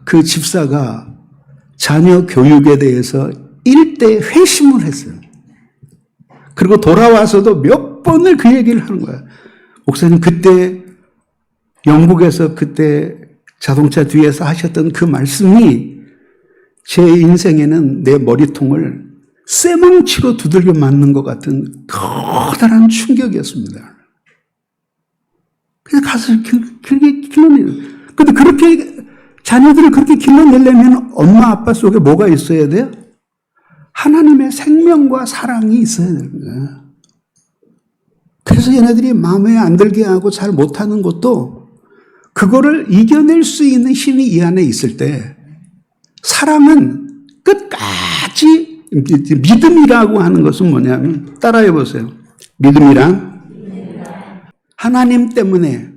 그 집사가 자녀 교육에 대해서 일대 회심을 했어요. 그리고 돌아와서도 몇 번을 그 얘기를 하는 거예요. 목사님, 그때 영국에서 그때 자동차 뒤에서 하셨던 그 말씀이 제 인생에는 내 머리통을 쇠망치로 두들겨 맞는 것 같은 커다란 충격이었습니다. 그래서 가서 길게 길러내요. 근데 그렇게 자녀들을 그렇게 길러내려면 엄마 아빠 속에 뭐가 있어야 돼요? 하나님의 생명과 사랑이 있어야 됩니다. 그래서 얘네들이 마음에 안 들게 하고 잘 못하는 것도 그거를 이겨낼 수 있는 힘이 이 안에 있을 때 사랑은 끝까지 믿음이라고 하는 것은 뭐냐면 따라해 보세요. 믿음이란 하나님 때문에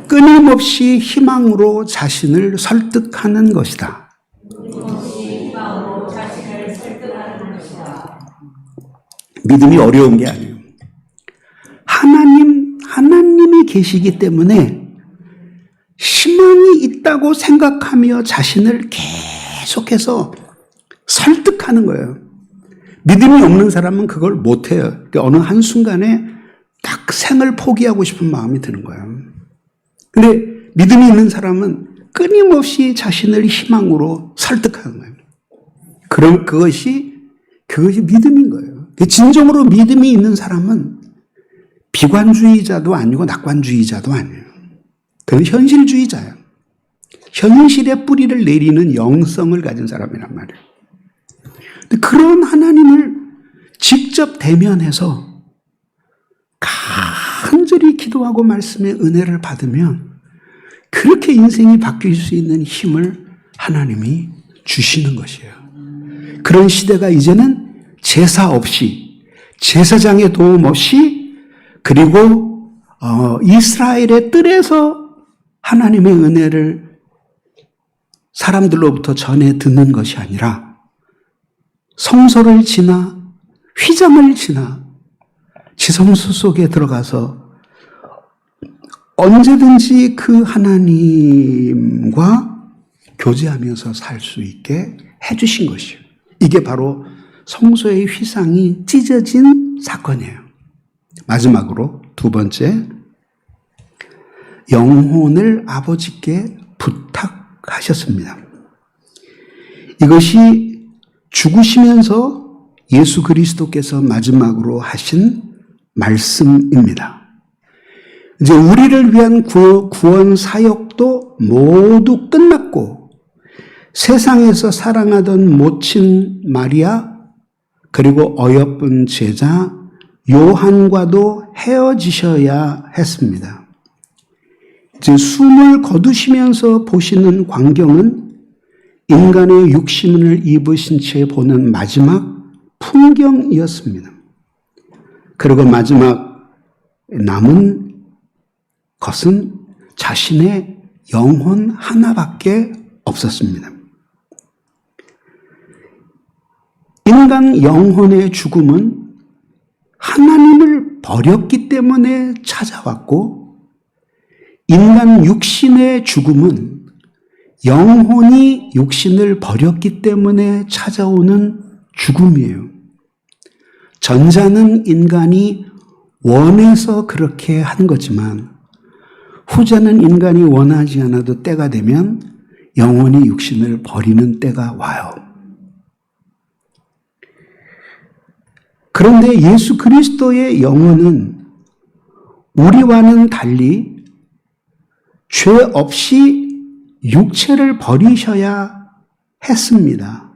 끊임없이 희망으로 자신을 설득하는 것이다. 믿음이 어려운 게 아니에요. 하나님이 계시기 때문에 희망이 있다고 생각하며 자신을 계속해서 설득하는 거예요. 믿음이 없는 사람은 그걸 못해요. 그러니까 어느 한순간에 딱 생을 포기하고 싶은 마음이 드는 거예요. 근데 믿음이 있는 사람은 끊임없이 자신을 희망으로 설득하는 거예요. 그럼 그것이 믿음인 거예요. 진정으로 믿음이 있는 사람은 비관주의자도 아니고 낙관주의자도 아니에요. 그는 현실주의자예요. 현실에 뿌리를 내리는 영성을 가진 사람이란 말이에요. 근데 그런 하나님을 직접 대면해서 간절히 기도하고 말씀의 은혜를 받으면 그렇게 인생이 바뀔 수 있는 힘을 하나님이 주시는 것이에요. 그런 시대가 이제는 제사 없이, 제사장의 도움 없이, 그리고 이스라엘의 뜰에서 하나님의 은혜를 사람들로부터 전해 듣는 것이 아니라 성소를 지나 휘장을 지나 지성소 속에 들어가서 언제든지 그 하나님과 교제하면서 살 수 있게 해주신 것이에요. 이게 바로 성소의 휘상이 찢어진 사건이에요. 마지막으로 두 번째, 영혼을 아버지께 부탁하셨습니다. 이것이 죽으시면서 예수 그리스도께서 마지막으로 하신 말씀입니다. 이제 우리를 위한 구원 사역도 모두 끝났고 세상에서 사랑하던 모친 마리아 그리고 어여쁜 제자 요한과도 헤어지셔야 했습니다. 이제 숨을 거두시면서 보시는 광경은 인간의 육신을 입으신 채 보는 마지막 풍경이었습니다. 그리고 마지막 남은 것은 자신의 영혼 하나밖에 없었습니다. 인간 영혼의 죽음은 하나님을 버렸기 때문에 찾아왔고, 인간 육신의 죽음은 영혼이 육신을 버렸기 때문에 찾아오는 죽음이에요. 전자는 인간이 원해서 그렇게 한 거지만 후자는 인간이 원하지 않아도 때가 되면 영혼이 육신을 버리는 때가 와요. 그런데 예수 그리스도의 영혼은 우리와는 달리 죄 없이 육체를 버리셔야 했습니다.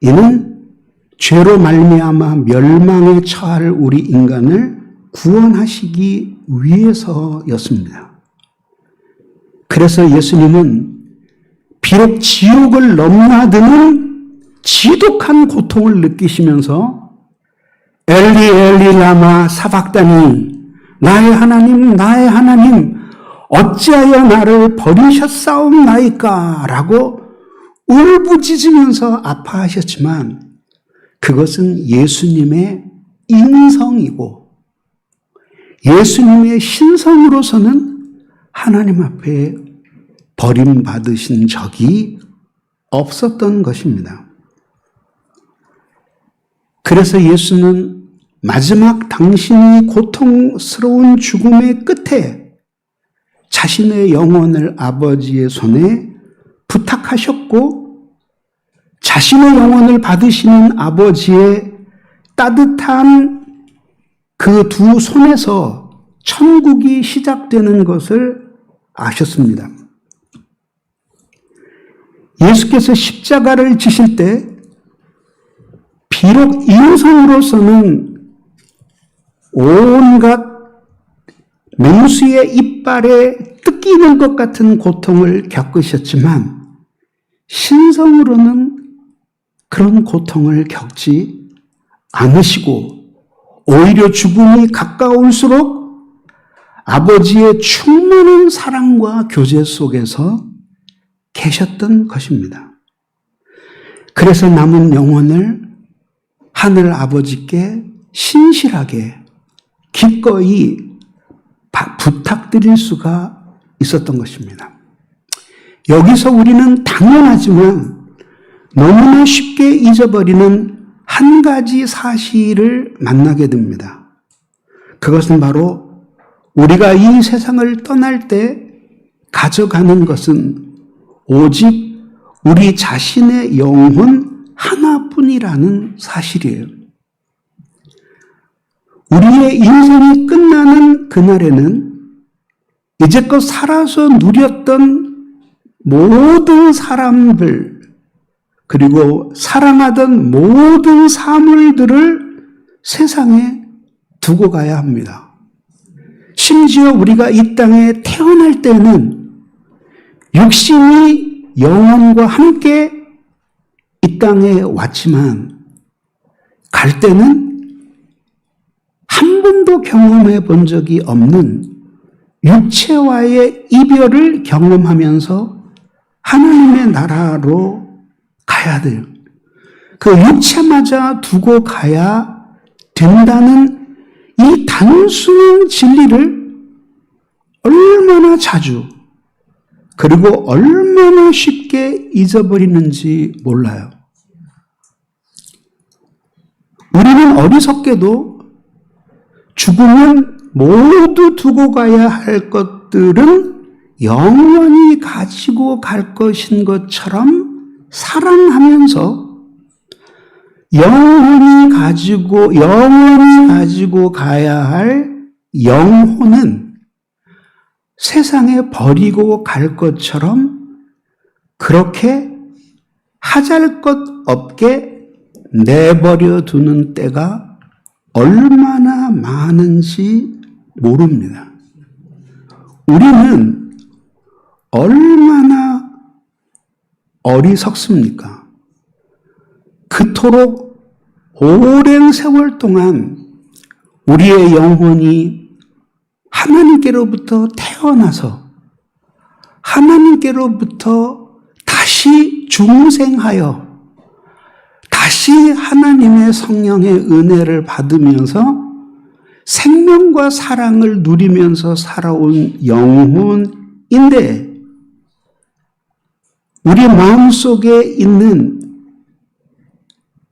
이는 죄로 말미암아 멸망에 처할 우리 인간을 구원하시기 위해서였습니다. 그래서 예수님은 비록 지옥을 넘나드는 지독한 고통을 느끼시면서 엘리 엘리 라마 사박다니 나의 하나님 어찌하여 나를 버리셨사옵나이까 라고 울부짖으면서 아파하셨지만 그것은 예수님의 인성이고 예수님의 신성으로서는 하나님 앞에 버림받으신 적이 없었던 것입니다. 그래서 예수는 마지막 당신이 고통스러운 죽음의 끝에 자신의 영혼을 아버지의 손에 부탁하셨고 자신의 영혼을 받으시는 아버지의 따뜻한 그 두 손에서 천국이 시작되는 것을 아셨습니다. 예수께서 십자가를 지실 때 비록 인성으로서는 온갖 맹수의 이빨에 뜯기는 것 같은 고통을 겪으셨지만 신성으로는 그런 고통을 겪지 않으시고 오히려 죽음이 가까울수록 아버지의 충만한 사랑과 교제 속에서 계셨던 것입니다. 그래서 남은 영혼을 하늘 아버지께 신실하게 기꺼이 부탁드릴 수가 있었던 것입니다. 여기서 우리는 당연하지만 너무나 쉽게 잊어버리는 한 가지 사실을 만나게 됩니다. 그것은 바로 우리가 이 세상을 떠날 때 가져가는 것은 오직 우리 자신의 영혼 하나뿐이라는 사실이에요. 우리의 인생이 끝나는 그날에는 이제껏 살아서 누렸던 모든 사람들 그리고 사랑하던 모든 사물들을 세상에 두고 가야 합니다. 심지어 우리가 이 땅에 태어날 때는 육신이 영혼과 함께 이 땅에 왔지만 갈 때는 한 번도 경험해 본 적이 없는 육체와의 이별을 경험하면서 하나님의 나라로 가야 돼요. 그 육체마저 두고 가야 된다는 이 단순한 진리를 얼마나 자주 그리고 얼마나 쉽게 잊어버리는지 몰라요. 우리는 어리석게도 죽으면 모두 두고 가야 할 것들은 영원히 가지고 갈 것인 것처럼 사랑하면서 영원히 가지고 가야 할 영혼은 세상에 버리고 갈 것처럼 그렇게 하잘것없게 내버려 두는 때가 얼마나 많은지 모릅니다. 우리는 얼마나 어리석습니까? 그토록 오랜 세월 동안 우리의 영혼이 하나님께로부터 태어나서 하나님께로부터 다시 중생하여 다시 하나님의 성령의 은혜를 받으면서 생명과 사랑을 누리면서 살아온 영혼인데 우리 마음속에 있는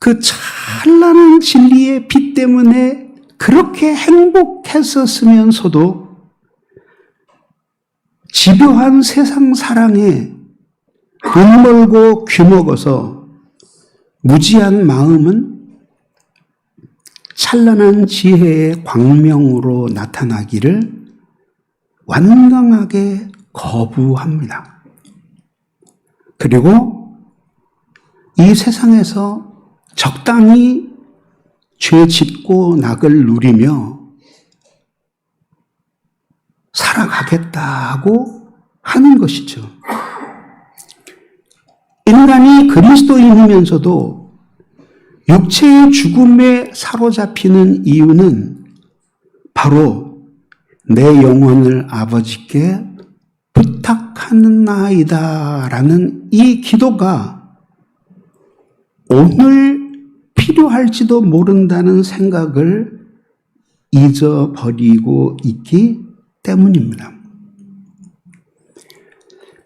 그 찬란한 진리의 빛 때문에 그렇게 행복했었으면서도 집요한 세상 사랑에 눈멀고 귀먹어서 무지한 마음은 찬란한 지혜의 광명으로 나타나기를 완강하게 거부합니다. 그리고 이 세상에서 적당히 죄 짓고 낙을 누리며 살아가겠다고 하는 것이죠. 인간이 그리스도인이면서도 육체의 죽음에 사로잡히는 이유는 바로 내 영혼을 아버지께 부탁하는 나이다라는 이 기도가 오늘 필요할지도 모른다는 생각을 잊어버리고 있기 때문입니다.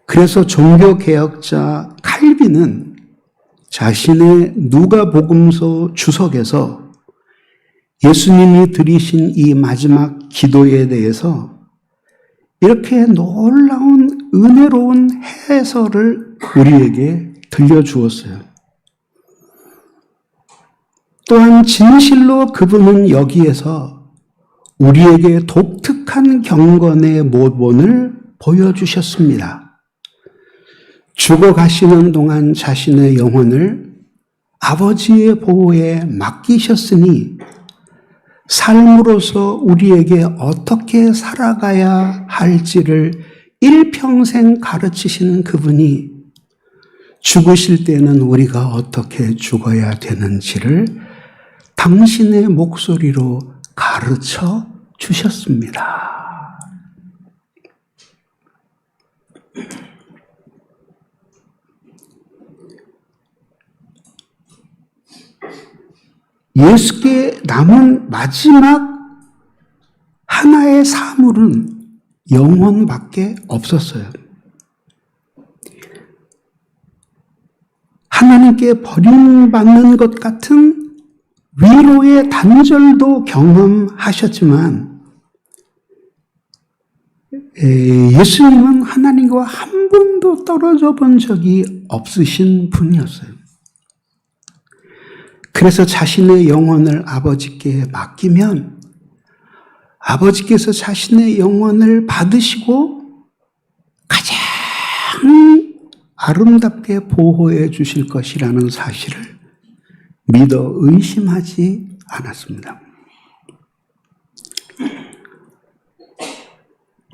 그래서 종교개혁자 칼빈은 자신의 누가복음서 주석에서 예수님이 드리신 이 마지막 기도에 대해서 이렇게 놀라운 은혜로운 해설을 우리에게 들려주었어요. 또한 진실로 그분은 여기에서 우리에게 독특한 경건의 모본을 보여주셨습니다. 죽어가시는 동안 자신의 영혼을 아버지의 보호에 맡기셨으니 삶으로서 우리에게 어떻게 살아가야 할지를 일평생 가르치시는 그분이 죽으실 때는 우리가 어떻게 죽어야 되는지를 당신의 목소리로 가르쳐 주셨습니다. 예수께 남은 마지막 하나의 사물은 영혼밖에 없었어요. 하나님께 버림받는 것 같은 위로의 단절도 경험하셨지만 예수님은 하나님과 한 번도 떨어져 본 적이 없으신 분이었어요. 그래서 자신의 영혼을 아버지께 맡기면 아버지께서 자신의 영혼을 받으시고 가장 아름답게 보호해 주실 것이라는 사실을 믿어 의심하지 않았습니다.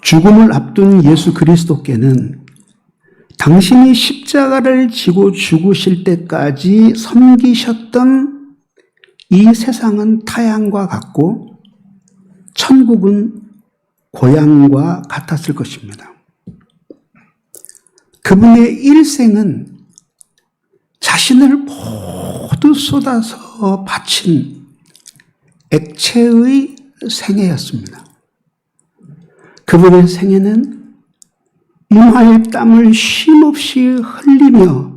죽음을 앞둔 예수 그리스도께는 당신이 십자가를 지고 죽으실 때까지 섬기셨던 이 세상은 타향과 같고 천국은 고향과 같았을 것입니다. 그분의 일생은 자신을 모두 쏟아서 바친 액체의 생애였습니다. 그분의 생애는 이마의 땀을 쉼없이 흘리며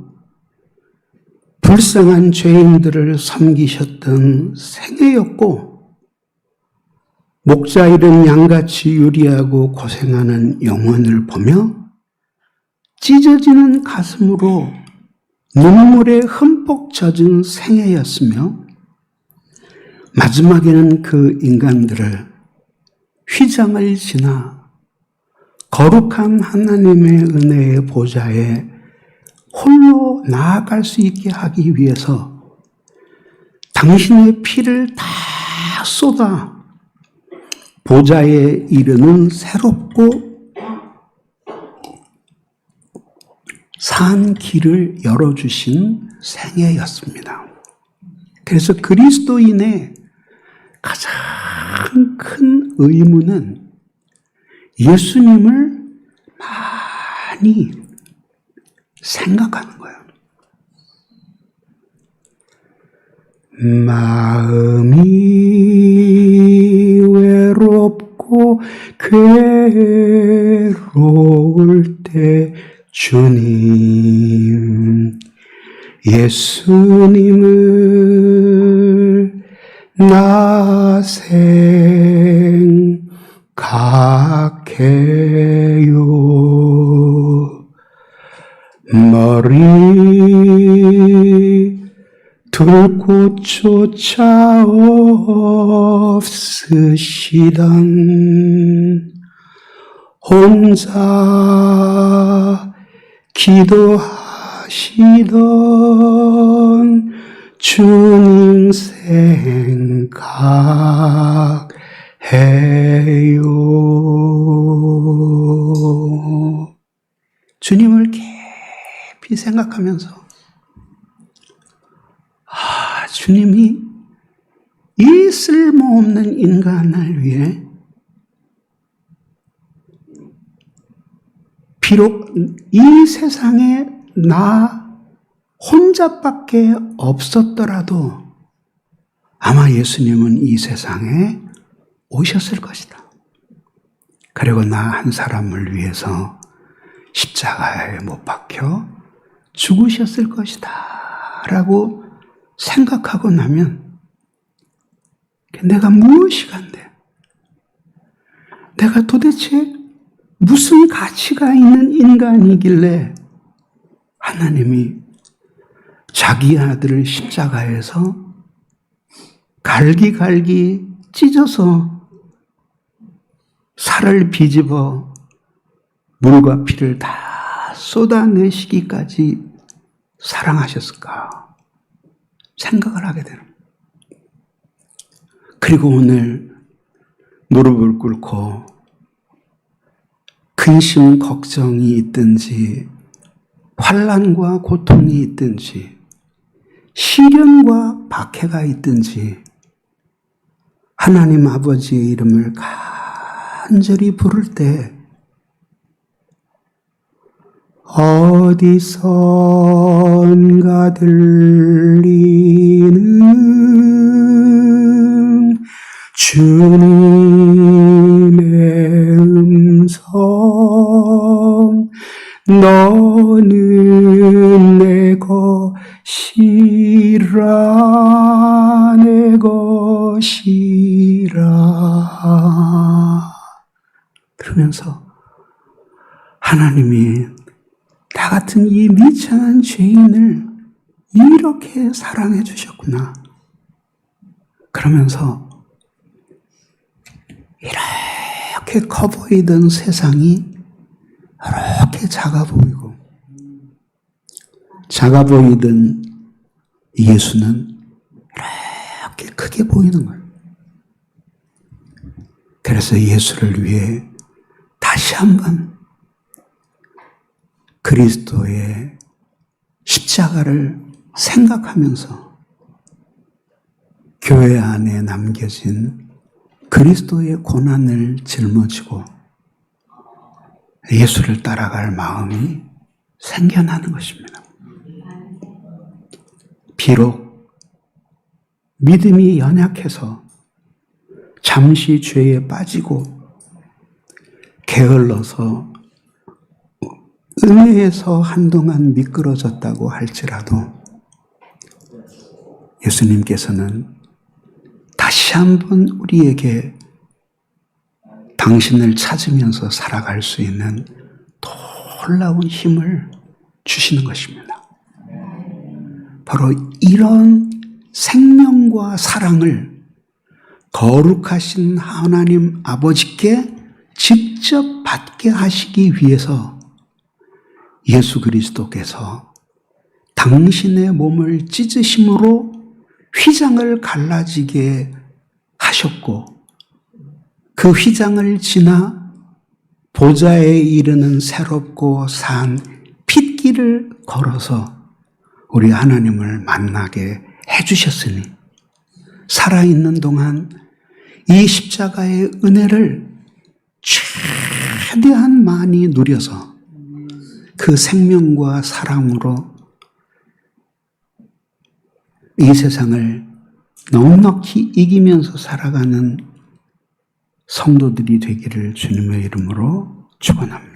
불쌍한 죄인들을 섬기셨던 생애였고 목자 잃은 양같이 유리하고 고생하는 영혼을 보며 찢어지는 가슴으로 눈물에 흠뻑 젖은 생애였으며 마지막에는 그 인간들을 휘장을 지나 거룩한 하나님의 은혜의 보좌에 홀로 나아갈 수 있게 하기 위해서 당신의 피를 다 쏟아 보좌에 이르는 새롭고 산 길을 열어주신 생애였습니다. 그래서 그리스도인의 가장 큰 의무는 예수님을 많이 생각하는 거예요. 마음이 외롭고 괴로울 때 주님 예수님을 나 생각해요. 머리 둘 곳조차 없으시던 혼자 기도하시던 주님 생각해요. 주님을 깊이 생각하면서 주님이 이 쓸모없는 인간을 위해 비록 이 세상에 나 혼자밖에 없었더라도 아마 예수님은 이 세상에 오셨을 것이다. 그리고 나 한 사람을 위해서 십자가에 못 박혀 죽으셨을 것이다 라고 생각하고 나면 내가 무엇이 간대? 내가 도대체 무슨 가치가 있는 인간이길래 하나님이 자기 아들을 십자가에서 갈기갈기 찢어서 살을 비집어 물과 피를 다 쏟아내시기까지 사랑하셨을까 생각을 하게 되는 거예요. 그리고 오늘 무릎을 꿇고 근심 걱정이 있든지 환난과 고통이 있든지 시련과 박해가 있든지 하나님 아버지의 이름을 간절히 부를 때 어디선가 들리는 주님의 음성 너는 내 것이라 내 것이라 그러면서 하나님이 나 같은 이 미천한 죄인을 이렇게 사랑해 주셨구나. 그러면서 이렇게 커 보이던 세상이 이렇게 작아 보이고 작아 보이던 예수는 이렇게 크게 보이는 거예요. 그래서 예수를 위해 다시 한번 그리스도의 십자가를 생각하면서 교회 안에 남겨진 그리스도의 고난을 짊어지고 예수를 따라갈 마음이 생겨나는 것입니다. 비록 믿음이 연약해서 잠시 죄에 빠지고 게을러서 은혜에서 한동안 미끄러졌다고 할지라도 예수님께서는 다시 한번 우리에게 당신을 찾으면서 살아갈 수 있는 놀라운 힘을 주시는 것입니다. 바로 이런 생명과 사랑을 거룩하신 하나님 아버지께 직접 받게 하시기 위해서 예수 그리스도께서 당신의 몸을 찢으심으로 휘장을 갈라지게 하셨고 그 휘장을 지나 보좌에 이르는 새롭고 산 핏길을 걸어서 우리 하나님을 만나게 해주셨으니 살아있는 동안 이 십자가의 은혜를 최대한 많이 누려서 그 생명과 사랑으로 이 세상을 넉넉히 이기면서 살아가는 성도들이 되기를 주님의 이름으로 축원합니다.